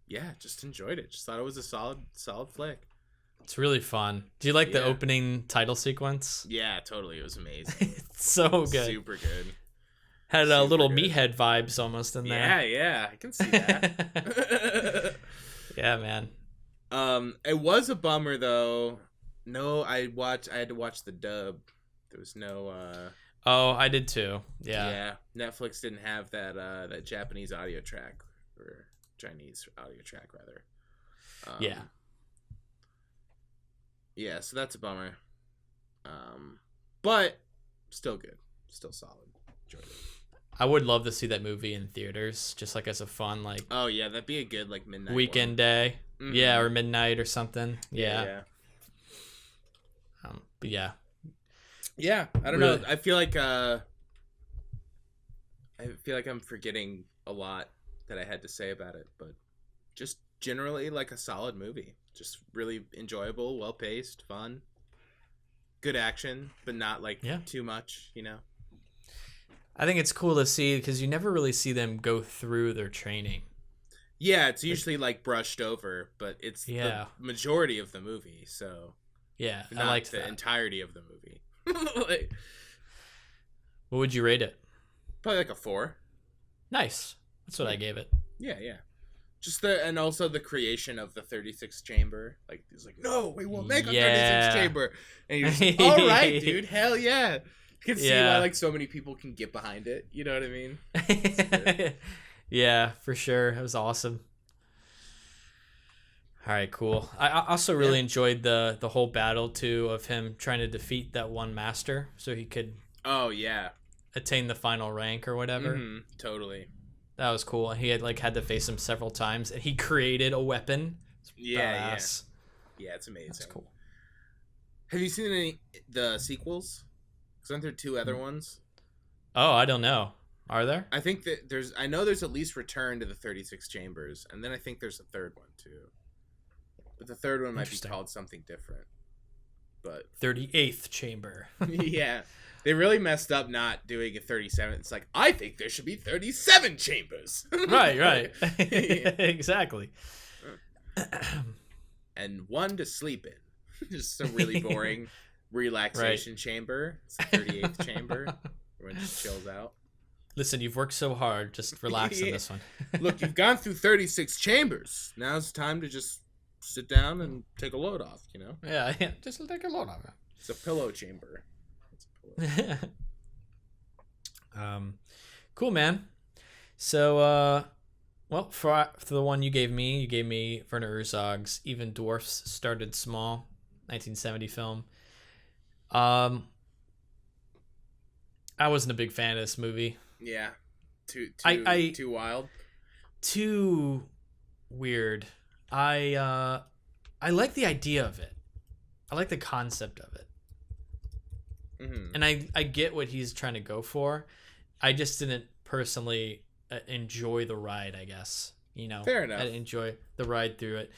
yeah, just enjoyed it. Just thought it was a solid flick. It's really fun. Do you like the opening title sequence? Yeah, totally. It was amazing. It's so good. Super good. Had a little Meathead vibes almost in there. Yeah, I can see that. Yeah, man. It was a bummer though. No, I had to watch the dub. There was no Oh, I did too. Yeah. Yeah. Netflix didn't have that Japanese audio track, or Chinese audio track rather. Yeah. Yeah, so that's a bummer. But still good. Still solid. Enjoyed it. I would love to see that movie in theaters, just like as a fun like Oh yeah, that'd be a good like midnight weekend day. Mm-hmm. Yeah, or midnight or something. Yeah. But yeah. Yeah, I don't know. I feel like I'm forgetting a lot that I had to say about it, but just generally like a solid movie. Just really enjoyable, well paced, fun, good action, but not like too much, you know. I think it's cool to see because you never really see them go through their training. Yeah, it's usually like brushed over, but it's the majority of the movie, so yeah, not I liked the that. entirety of the movie. What would you rate it? Probably like a 4. Nice. That's what I gave it. Yeah. Just and also the creation of the 36th chamber. Like he's like, no, we will make a 36th chamber, and you're just all right, dude, hell yeah. You can see why like so many people can get behind it. You know what I mean? Yeah, for sure. It was awesome. All right, cool. I also really enjoyed the whole battle too of him trying to defeat that one master so he could attain the final rank or whatever. Mm-hmm, totally. That was cool. He had to face him several times, and he created a weapon. It's badass. Yeah, it's amazing. That's cool. Have you seen the sequels? Because aren't there 2 other ones? Oh, I don't know. Are there? I think that I know there's at least Return to the 36 Chambers, and then I think there's a third one too. But the third one might be called something different. But 38th chamber. Yeah. They really messed up not doing a 37. It's like, I think there should be 37 chambers. Right. Exactly. And one to sleep in. Just a really boring relaxation chamber. It's the 38th chamber. Everyone just chills out. Listen, you've worked so hard. Just relax in this one. Look, you've gone through 36 chambers. Now it's time to just sit down and take a load off, you know? Yeah. Just take a load off. It's a pillow chamber. Cool, man. So Well, for the one you gave me Werner Herzog's Even Dwarfs Started Small, 1970 film. I wasn't a big fan of this movie. Yeah. Too wild. Too weird. I like the idea of it. I like the concept of it. Mm-hmm. And I get what he's trying to go for. I just didn't personally enjoy the ride, I guess. You know, fair enough. I didn't enjoy the ride through it.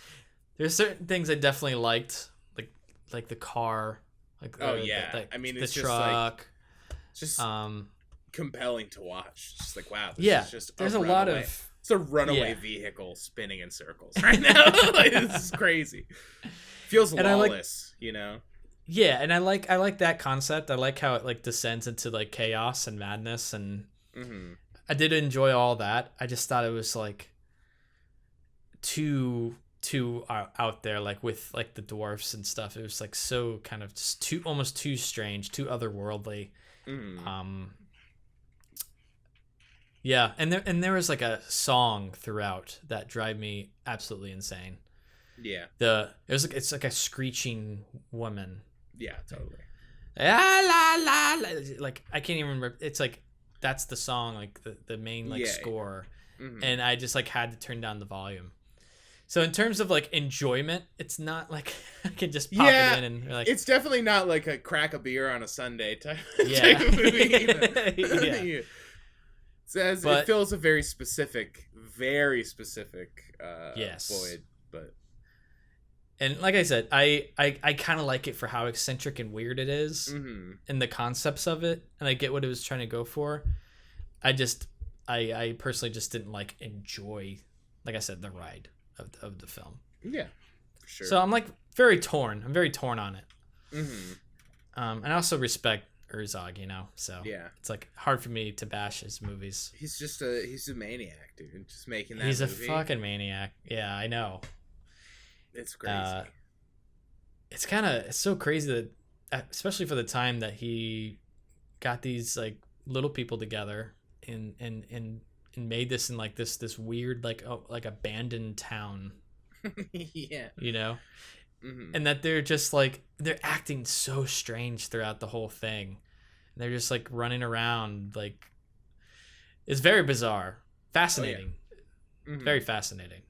There's certain things I definitely liked, like the car, like I mean, it's the just truck. Just compelling to watch. Just like, wow, this is just there's a lot of it's a runaway vehicle spinning in circles right now. Like, this is crazy. Feels lawless, you know. Yeah, and I like that concept. I like how it like descends into like chaos and madness, and I did enjoy all that. I just thought it was like too out there, like with like the dwarfs and stuff. It was like so kind of just almost too strange, too otherworldly. Yeah, and there was like a song throughout that drive me absolutely insane. Yeah. It's like a screeching woman. Yeah, totally. La, la, la. Like I can't even remember. It's like that's the song, like the main like score, and I just like had to turn down the volume. So in terms of like enjoyment, it's not like I can just pop it in and like it's definitely not like a crack a beer on a Sunday type of movie. You know? It fills a very specific void, but. And like I said, I kind of like it for how eccentric and weird it is, and the concepts of it, and I get what it was trying to go for. I personally just didn't like enjoy, like I said, the ride of the film. Yeah, for sure. So I'm like very torn. I'm very torn on it. And I also respect Herzog, you know. So yeah, it's like hard for me to bash his movies. He's a maniac, dude. Just making that. He's movie. A fucking maniac. Yeah, I know. It's crazy. It's so crazy that, especially for the time that he got these like little people together and made this in like this weird like abandoned town. Yeah. You know, and that they're just like they're acting so strange throughout the whole thing. And they're just like running around like it's very bizarre, fascinating, very fascinating.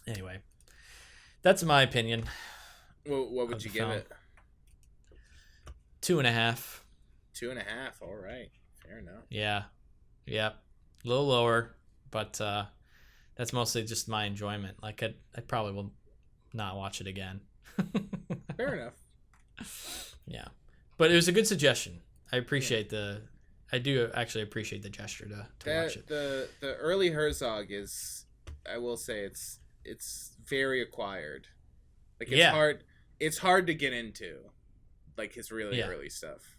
Anyway, that's my opinion. Well, what would you give it? 2.5. 2.5. All right, fair enough. Yeah, a little lower, but that's mostly just my enjoyment. Like I probably will not watch it again. Fair enough. Yeah, but it was a good suggestion. I do actually appreciate the gesture to watch it. The early Herzog is, I will say, it's very acquired. Like it's hard to get into, like his really early stuff.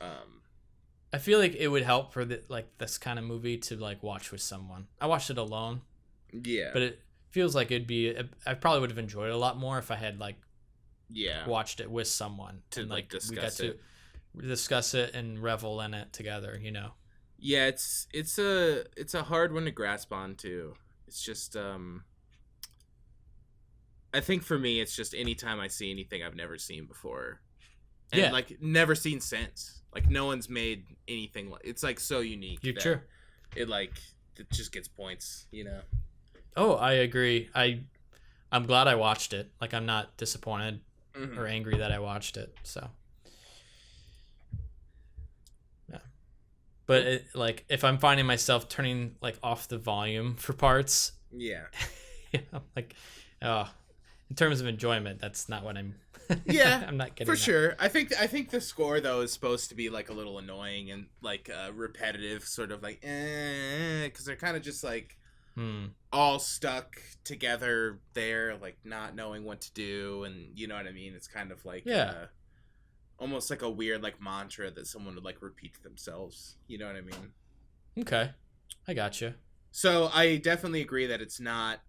I feel like it would help for this kind of movie to like watch with someone. I watched it alone. Yeah. But it feels like I probably would have enjoyed it a lot more if I had like watched it with someone to like discuss to discuss it and revel in it together, you know. Yeah, it's a hard one to grasp onto. It's just I think for me, it's just anytime I see anything I've never seen before, and like never seen since. Like no one's made anything like it's like so unique. True. It just gets points, you know. Oh, I agree. I'm glad I watched it. Like I'm not disappointed or angry that I watched it. So yeah, but like if I'm finding myself turning like off the volume for parts, like in terms of enjoyment, that's not what I'm. I'm not getting for that. Sure. I think the score though is supposed to be like a little annoying and like repetitive, sort of like because they're kind of just like all stuck together there, like not knowing what to do, and you know what I mean. It's kind of like almost like a weird like mantra that someone would like repeat to themselves. You know what I mean? Okay, I gotcha. So I definitely agree that it's not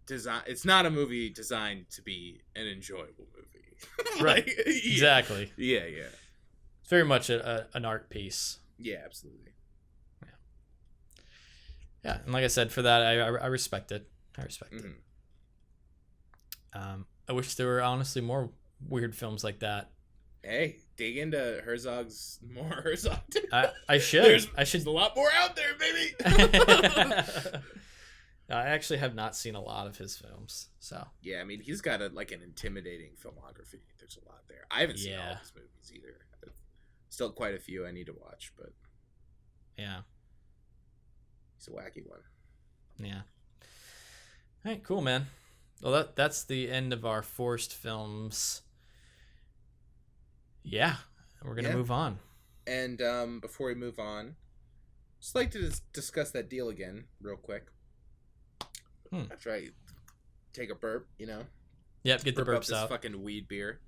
a movie designed to be an enjoyable movie. Right. Exactly. Yeah. It's very much an art piece. Yeah, absolutely. Yeah. Yeah, and like I said, for that, I respect it. I respect it. I wish there were honestly more weird films like that. Hey, dig into Herzog's more Herzog. I should. There's a lot more out there, baby. I actually have not seen a lot of his films, so Yeah, I mean, he's got an intimidating filmography. There's a lot there. I haven't seen all of his movies either. Still quite a few I need to watch, but yeah, he's a wacky one. Yeah. All right, cool, man. Well, that's the end of our forced films. Yeah, we're gonna move on. And before we move on, just like to discuss that deal again, real quick. After I take a burp, Yep, get the burps up this out. Fucking weed beer.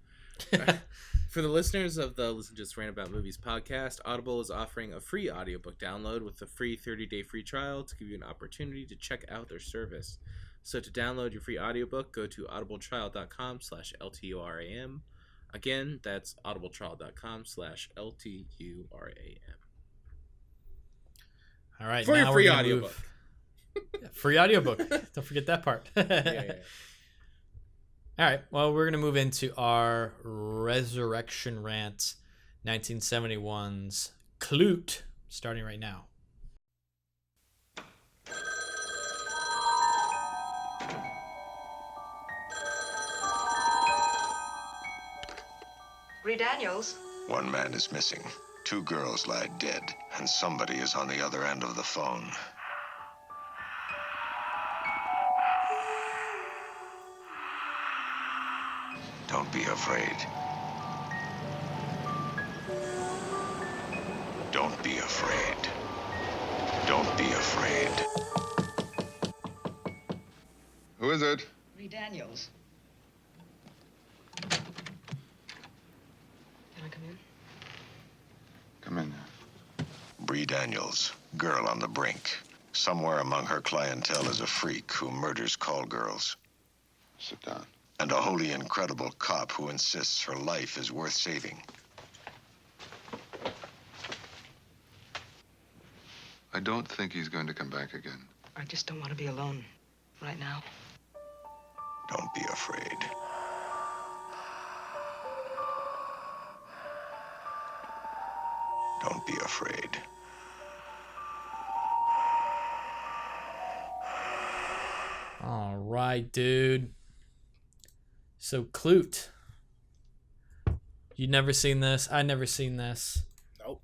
For the listeners of the Listen Just Rant About Movies podcast, Audible is offering a free audiobook download with a free 30-day free trial to give you an opportunity to check out their service. So to download your free audiobook, go to audibletrial.com/LTURAM. Again, that's audibletrial.com/LTURAM. All right, for now your free we're audiobook. Free audiobook. Don't forget that part. Yeah. All right, well, we're going to move into our Resurrection Rant 1971's Klute, starting right now. Bree Daniels? One man is missing. 2 girls lie dead, and somebody is on the other end of the phone. Don't be afraid. Don't be afraid. Don't be afraid. Who is it? Bree Daniels. Can I come in? Come in. Bree Daniels, girl on the brink. Somewhere among her clientele is a freak who murders call girls. Sit down. And a wholly incredible cop who insists her life is worth saving. I don't think he's going to come back again. I just don't want to be alone right now. Don't be afraid. Don't be afraid. All right, dude. So, Klute. You'd never seen this? I'd never seen this. Nope.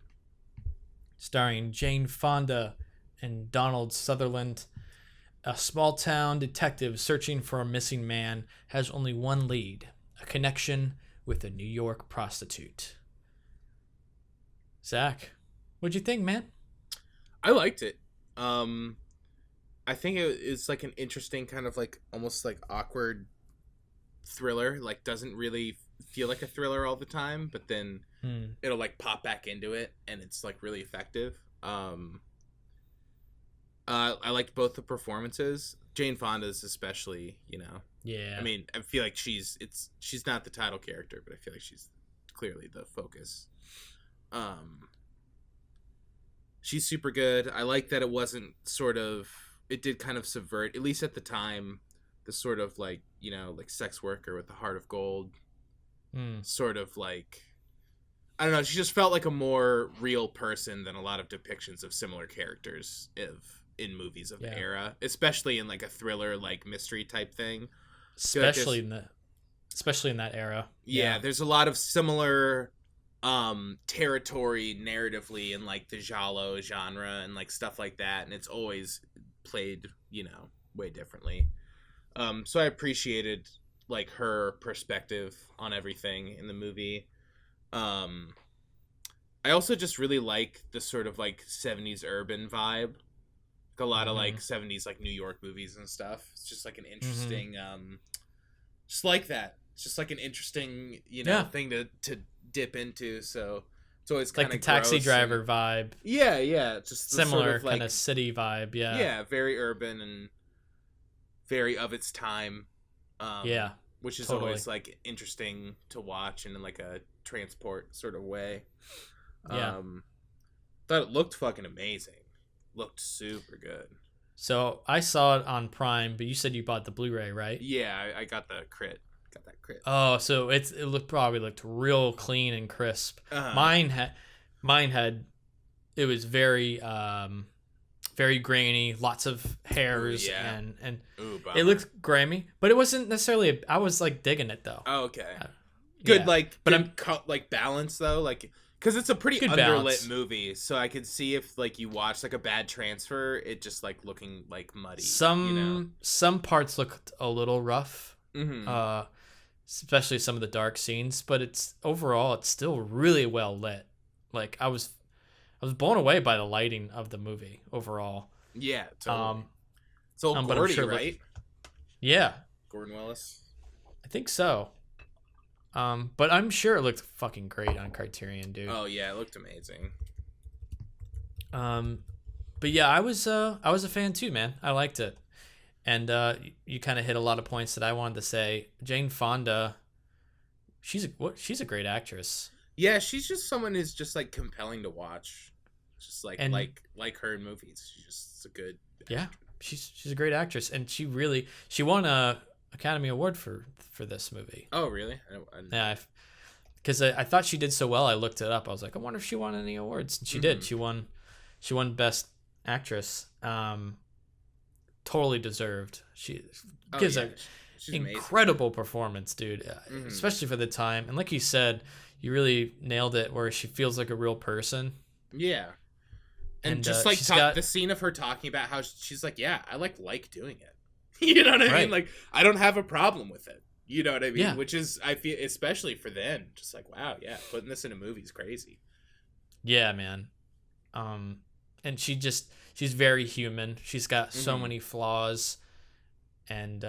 Starring Jane Fonda and Donald Sutherland. A small-town detective searching for a missing man has only one lead, a connection with a New York prostitute. Zach, what'd you think, man? I liked it. I think it's like an interesting kind of like almost like awkward thriller. Like doesn't really feel like a thriller all the time, but then it'll like pop back into it, and it's like really effective. I liked both the performances. Jane Fonda's especially, Yeah. I mean, I feel like she's not the title character, but I feel like she's clearly the focus. She's super good. I like that it wasn't it did kind of subvert, at least at the time, the sort of like, like sex worker with the heart of gold. Sort of like, I don't know, she just felt like a more real person than a lot of depictions of similar characters in movies of the era, especially in like a thriller, like mystery type thing. Especially in that era. Yeah, there's a lot of similar territory narratively in like the giallo genre and like stuff like that, and it's always played way differently. So I appreciated like her perspective on everything in the movie. I also just really like the sort of like 70s urban vibe, like a lot of like 70s like New York movies and stuff. It's just like an interesting just like that. It's just like an interesting thing to dip into, so it's always kind like of the Taxi Driver vibe. Yeah, just the Similar sort of, like, kind of city vibe. yeah, very urban and very of its time. Which is totally. always like interesting to watch and in like a transport sort of way. Yeah. Thought it looked fucking amazing. Looked super good. So I saw it on Prime, but you said you bought the Blu-ray, right? Yeah, I got the crit. Got that crit. Oh, so it probably looked real clean and crisp. Uh-huh. Mine had it was very very grainy, lots of hairs. Ooh, yeah. and Ooh, it looked grimy, but it wasn't necessarily I was like digging it though. Oh, okay. Good, yeah. like, but like balance though, like, because it's a pretty Good underlit balance. movie, so I could see if like you watch like a bad transfer, it just like looking like muddy. Some parts looked a little rough, Mm-hmm. especially some of the dark scenes, but it's still really well lit. Like I was blown away by the lighting of the movie overall. Yeah, totally. It's old but I'm Gordy, sure right? Yeah, Gordon Willis. I think so. But I'm sure it looked fucking great on Criterion, dude. Oh yeah, it looked amazing. But yeah, I was a fan too, man. I liked it, and you kind of hit a lot of points that I wanted to say. Jane Fonda, she's a great actress. Yeah, she's just someone who's just like compelling to watch. Just like And- like her in movies. She's just a good. Yeah, she's a great actress, and she won a Academy Award for this movie. Oh really? Yeah, because I thought she did so well. I looked it up. I was like, I wonder if she won any awards. And she did. She won Best Actress. Totally deserved. She gives an she's amazing. incredible performance, dude. Mhm. Especially for the time. And like you said, you really nailed it. Where she feels like a real person. Yeah. And just like the scene of her talking about how she's like, yeah, I like doing it. You know what I mean? Right. Like, I don't have a problem with it. You know what I mean? Yeah. Which is, I feel, especially for then, just like, wow, yeah, putting this in a movie is crazy. Yeah, man. And she's very human. She's got so Mhm. many flaws, and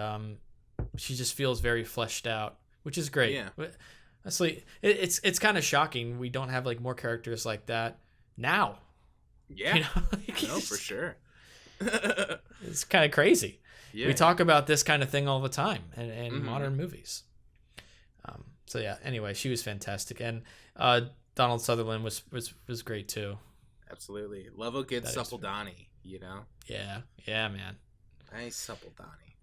she just feels very fleshed out, which is great. Yeah. But honestly, it's kind of shocking we don't have like more characters like that now. Yeah. You know? Like, No, for sure. It's kind of crazy. Yeah. We talk about this kind of thing all the time in Mhm. modern movies. So yeah. Anyway, she was fantastic, and Donald Sutherland was great too. Absolutely. Love a good That is supple true. Donnie, you know? Yeah, man. Nice supple Donnie.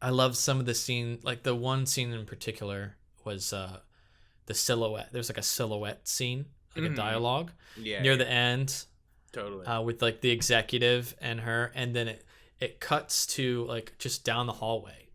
I love some of the scene, like the one scene in particular was the silhouette. There's like a silhouette scene, like Mhm. a dialogue Yeah. near the end, Totally. with like the executive and her, and then it cuts to like just down the hallway,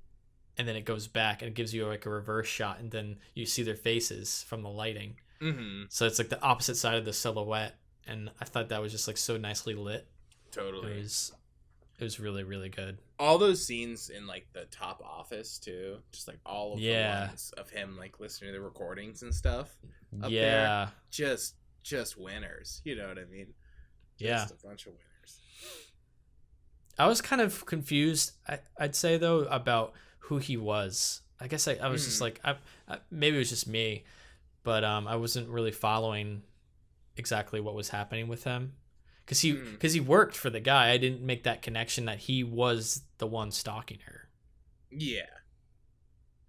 and then it goes back and it gives you like a reverse shot, and then you see their faces from the lighting. Mm-hmm. So it's like the opposite side of the silhouette, and I thought that was just like so nicely lit. Totally. It was really, really good. All those scenes in like the top office too, just like all of Yeah. the ones of him like listening to the recordings and stuff. Up Yeah. there, just winners. You know what I mean? Yeah. Just a bunch of winners. I was kind of confused, I'd say, though, about who he was. I guess I was just like, maybe it was just me, but I wasn't really following exactly what was happening with him. Because he worked for the guy. I didn't make that connection that he was the one stalking her Yeah.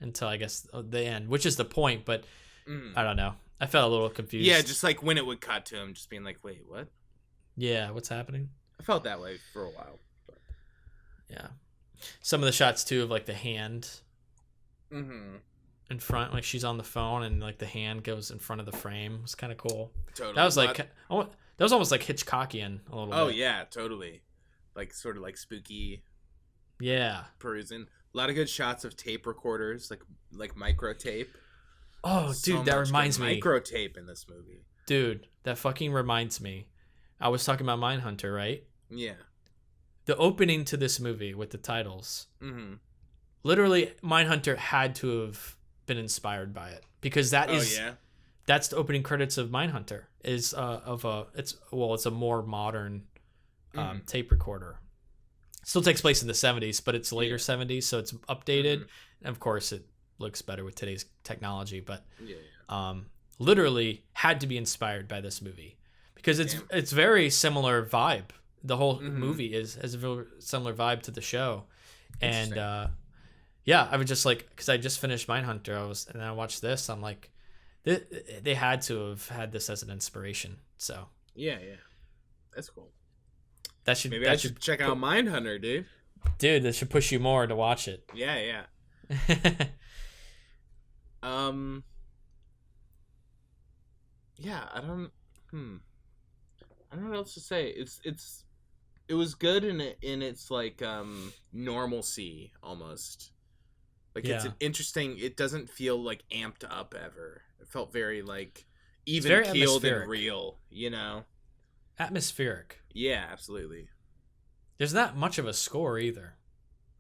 until, I guess, the end, which is the point, but Mm. I don't know. I felt a little confused. Yeah, just like when it would cut to him, just being like, "Wait, what?" Yeah, what's happening? I felt that way for a while. But... Yeah. Some of the shots, too, of, like, the hand Mm-hmm. in front, like she's on the phone and like the hand goes in front of the frame. It was kind of cool. Totally. That was like that was almost like Hitchcockian a little Oh bit. yeah, totally. Like sort of like spooky Yeah. perusing. A lot of good shots of tape recorders, like micro tape. Oh, So dude, that much good reminds me. micro tape in this movie. Dude, that fucking reminds me. I was talking about Mindhunter, right? Yeah. The opening to this movie with the titles. Mm-hmm. Literally, Mindhunter had to have been inspired by it because that's the opening credits of Mindhunter. It's a more modern tape recorder. Still takes place in the 70s, but it's later 70s, so it's updated. And of course, it looks better with today's technology, but literally had to be inspired by this movie because it's very similar vibe. The whole movie has a very similar vibe to the show, and I was just like, because I just finished Mindhunter, and I watched this. I'm like, they had to have had this as an inspiration. So Yeah, that's cool. Maybe I should check out Mindhunter, dude. Dude, that should push you more to watch it. Yeah. Yeah, I don't know what else to say. It was good in its like normalcy almost. Like it's an interesting. It doesn't feel like amped up ever. It felt very like even keeled and real. You know, atmospheric. Yeah, absolutely. There's not much of a score either.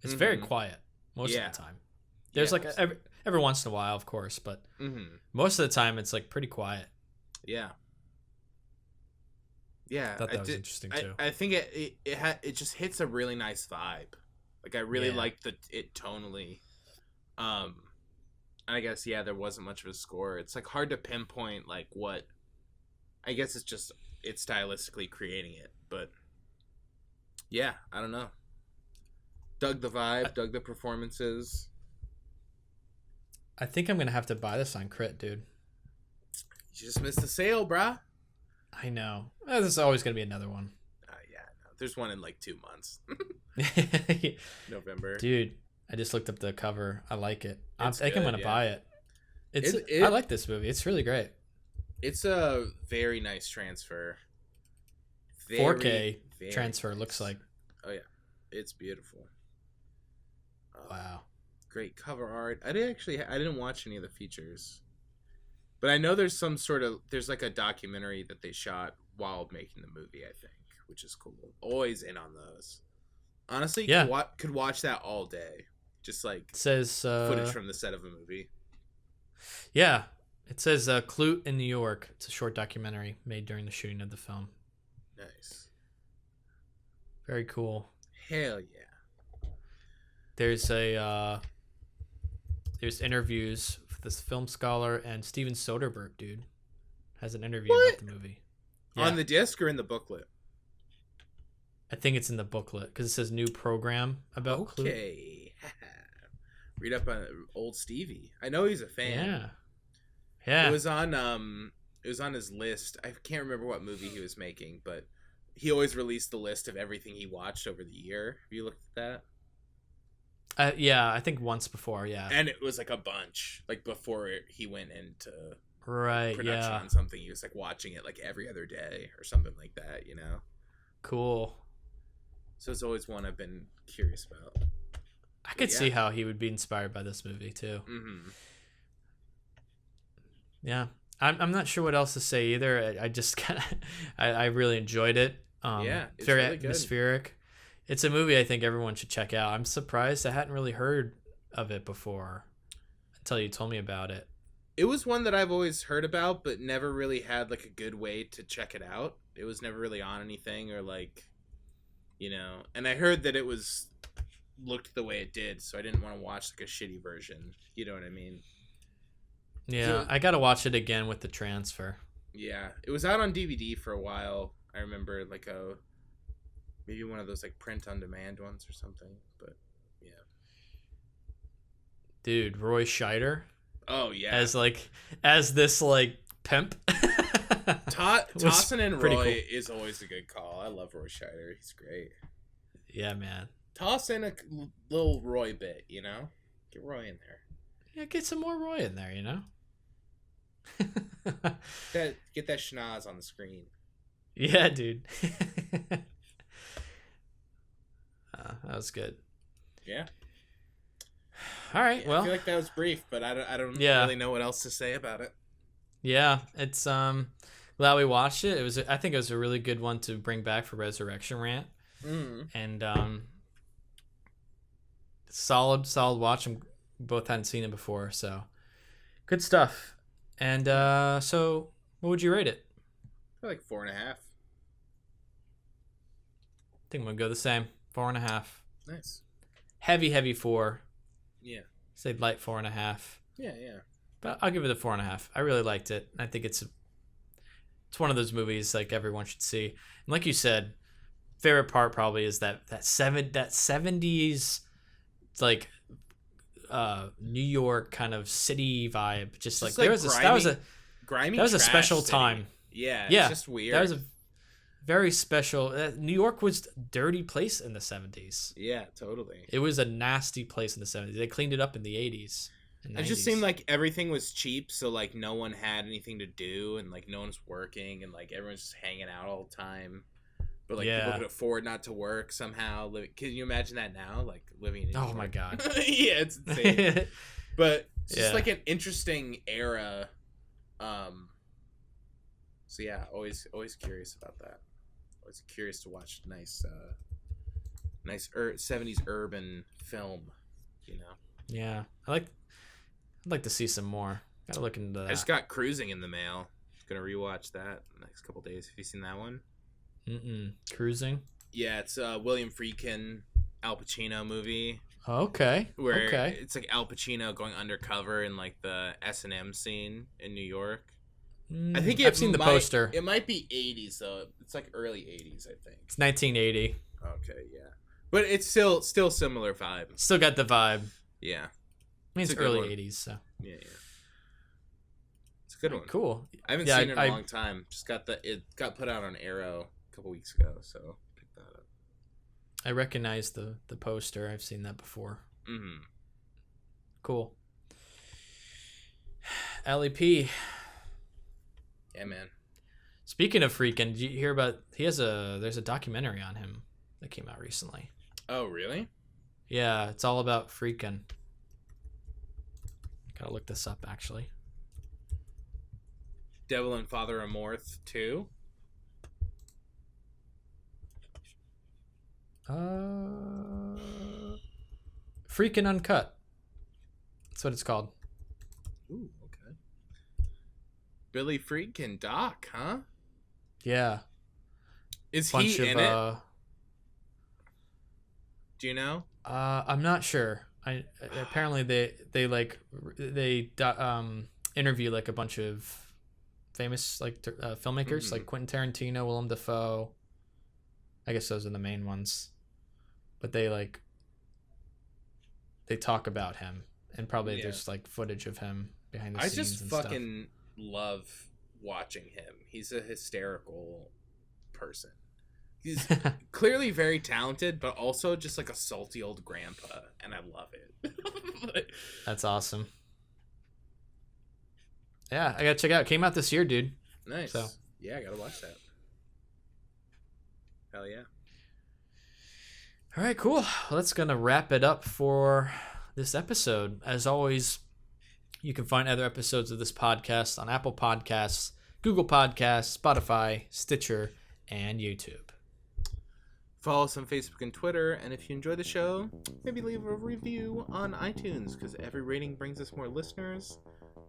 It's very quiet most of the time. There's like every once in a while, of course, but most of the time it's like pretty quiet. Yeah. I thought that was interesting too. I think it just hits a really nice vibe. Like I really liked it tonally. I guess there wasn't much of a score. It's like hard to pinpoint like what. I guess it's stylistically creating it, but yeah, I don't know. Dug the vibe, dug the performances. I think I'm gonna have to buy this on Crit, dude. You just missed the sale, brah. I know. There's always gonna be another one. There's one in like 2 months. November. Dude, I just looked up the cover. I like it. I think I'm gonna buy it. I like this movie. It's really great. It's a very nice transfer. 4K transfer looks like. Oh yeah, it's beautiful. Wow. Great cover art. I didn't watch any of the features, but I know there's like a documentary that they shot while making the movie. I think, which is cool. Always in on those. Honestly, could watch that all day. Just like it says footage from the set of a movie. Yeah, it says Klute in New York. It's a short documentary made during the shooting of the film. Nice. Very cool. Hell yeah. There's interviews with this film scholar, and Steven Soderbergh, dude, has an interview about the movie. Yeah. On the disc or in the booklet? I think it's in the booklet because it says new program about Klute. Okay. Read up on old Stevie. I know he's a fan. Yeah. It was on his list. I can't remember what movie he was making, but he always released the list of everything he watched over the year. Have you looked at that? Yeah, I think once before, yeah. And it was like a bunch, like before he went into production on something. He was like watching it like every other day or something like that, you know? Cool. So it's always one I've been curious about. I could see how he would be inspired by this movie too. Mm-hmm. Yeah, I'm not sure what else to say either. I just kind of I really enjoyed it. It's very really atmospheric. Good. It's a movie I think everyone should check out. I'm surprised I hadn't really heard of it before until you told me about it. It was one that I've always heard about, but never really had like a good way to check it out. It was never really on anything or like, you know. And I heard that it looked the way it did, so I didn't want to watch like a shitty version. You know what I mean? Yeah, so, I gotta watch it again with the transfer. Yeah, it was out on DVD for a while. I remember like maybe one of those like print on demand ones or something. But yeah, dude, Roy Scheider. Oh yeah, as this like pimp. Tossin and Roy cool. is always a good call. I love Roy Scheider. He's great. Yeah, man. Toss in a little Roy bit, you know? Get Roy in there. Yeah, get some more Roy in there, you know? Get that schnoz on the screen. Yeah, dude. That was good. Yeah. All right, well. I feel like that was brief, but I don't really know what else to say about it. Yeah, it's glad we watched it. I think it was a really good one to bring back for Resurrection Rant. And solid watch. We both hadn't seen it before, so good stuff. And so what would you rate it? Like 4.5. I think I'm gonna go the same. 4.5. Nice. Heavy 4. Yeah. Say light 4.5. Yeah. But I'll give it a 4.5. I really liked it. I think it's one of those movies like everyone should see. And like you said, favorite part probably is that 70s like New York kind of city vibe. Just like there was that was a special city. time. Yeah, it's just weird. Very special. New York was a dirty place in the 70s. Yeah, totally. It was a nasty place in the 70s. They cleaned it up in the 80s. And It just 90s. seemed like everything was cheap, so like no one had anything to do, and like no one's working, and like everyone's just hanging out all the time. But like Yeah. people could afford not to work somehow. Can you imagine that now? Like living in New Oh York? my God. Yeah, it's insane. But it's just Yeah. like an interesting era. So yeah, always curious about that. Always curious to watch nice 70s urban film, you know. Yeah. I'd like to see some more. Gotta look into that. I just got Cruising in the mail. Gonna rewatch that in the next couple days. Have you seen that one? Cruising. Yeah, it's a William Friedkin, Al Pacino movie Okay. where Okay. it's like Al Pacino going undercover in like the S&M scene in New York. I think I've seen the poster. It might be 80s though. It's like early 80s, I think. It's 1980. Okay, yeah, but it's still similar vibe. Still got the vibe. Yeah, I mean, It's it's a good early one. 80s, so. yeah. It's a good one. Cool. I haven't Yeah, seen it in a I- long time. Just it got put out on Arrow a couple weeks ago, so pick that up. I recognize the poster. I've seen that before. Mm-hmm. Cool. LEP. Yeah, man. Speaking of Freakin', did you hear about there's a documentary on him that came out recently. Oh, really? Yeah, it's all about Freakin'. Gotta look this up actually. Devil and Father Amorth 2? Freakin' Uncut. That's what it's called. Ooh, okay. Billy Friedkin, Doc, huh? Yeah. Is Bunch he of in it? Do you know? I'm not sure. Apparently they interview like a bunch of famous like filmmakers like Quentin Tarantino, Willem Dafoe. I guess those are the main ones. But they talk about him, and probably there's like footage of him behind the I scenes just and fucking love watching him. He's a hysterical person. He's clearly very talented, but also just like a salty old grandpa, and I love it. That's awesome. Yeah, I gotta check it out. Came out this year, dude. Nice. So. Yeah, I gotta watch that. Hell yeah. All right, cool. Well, that's going to wrap it up for this episode. As always, you can find other episodes of this podcast on Apple Podcasts, Google Podcasts, Spotify, Stitcher, and YouTube. Follow us on Facebook and Twitter, and if you enjoy the show, maybe leave a review on iTunes, because every rating brings us more listeners.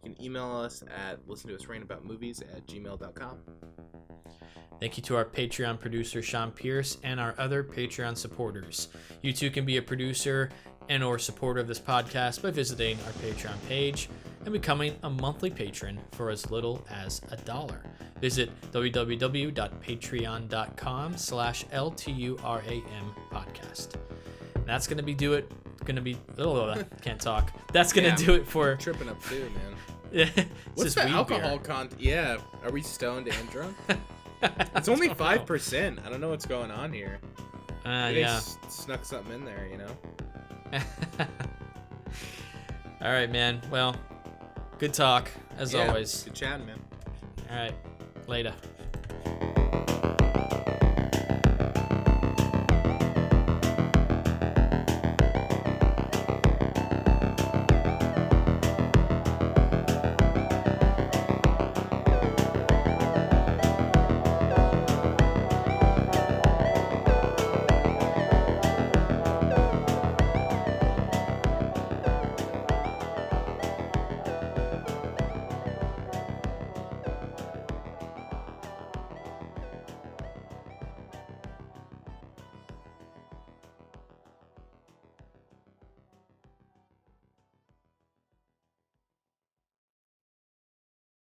You can email us at listentousrantaboutmovies@gmail.com. Thank you to our Patreon producer, Sean Pierce, and our other Patreon supporters. You too can be a producer and or supporter of this podcast by visiting our Patreon page and becoming a monthly patron for as little as $1. Visit www.patreon.com/LTURAM podcast. And that's going to be can't talk. That's going to do it for... Tripping up too, man. It's What's just the weed alcohol beer. content? Yeah, are we stoned and drunk? It's only 5%. I don't know what's going on here. Maybe Yeah. they snuck something in there, you know? All right, man. Well, good talk, as Yeah, always. Good chatting, man. All right. Later.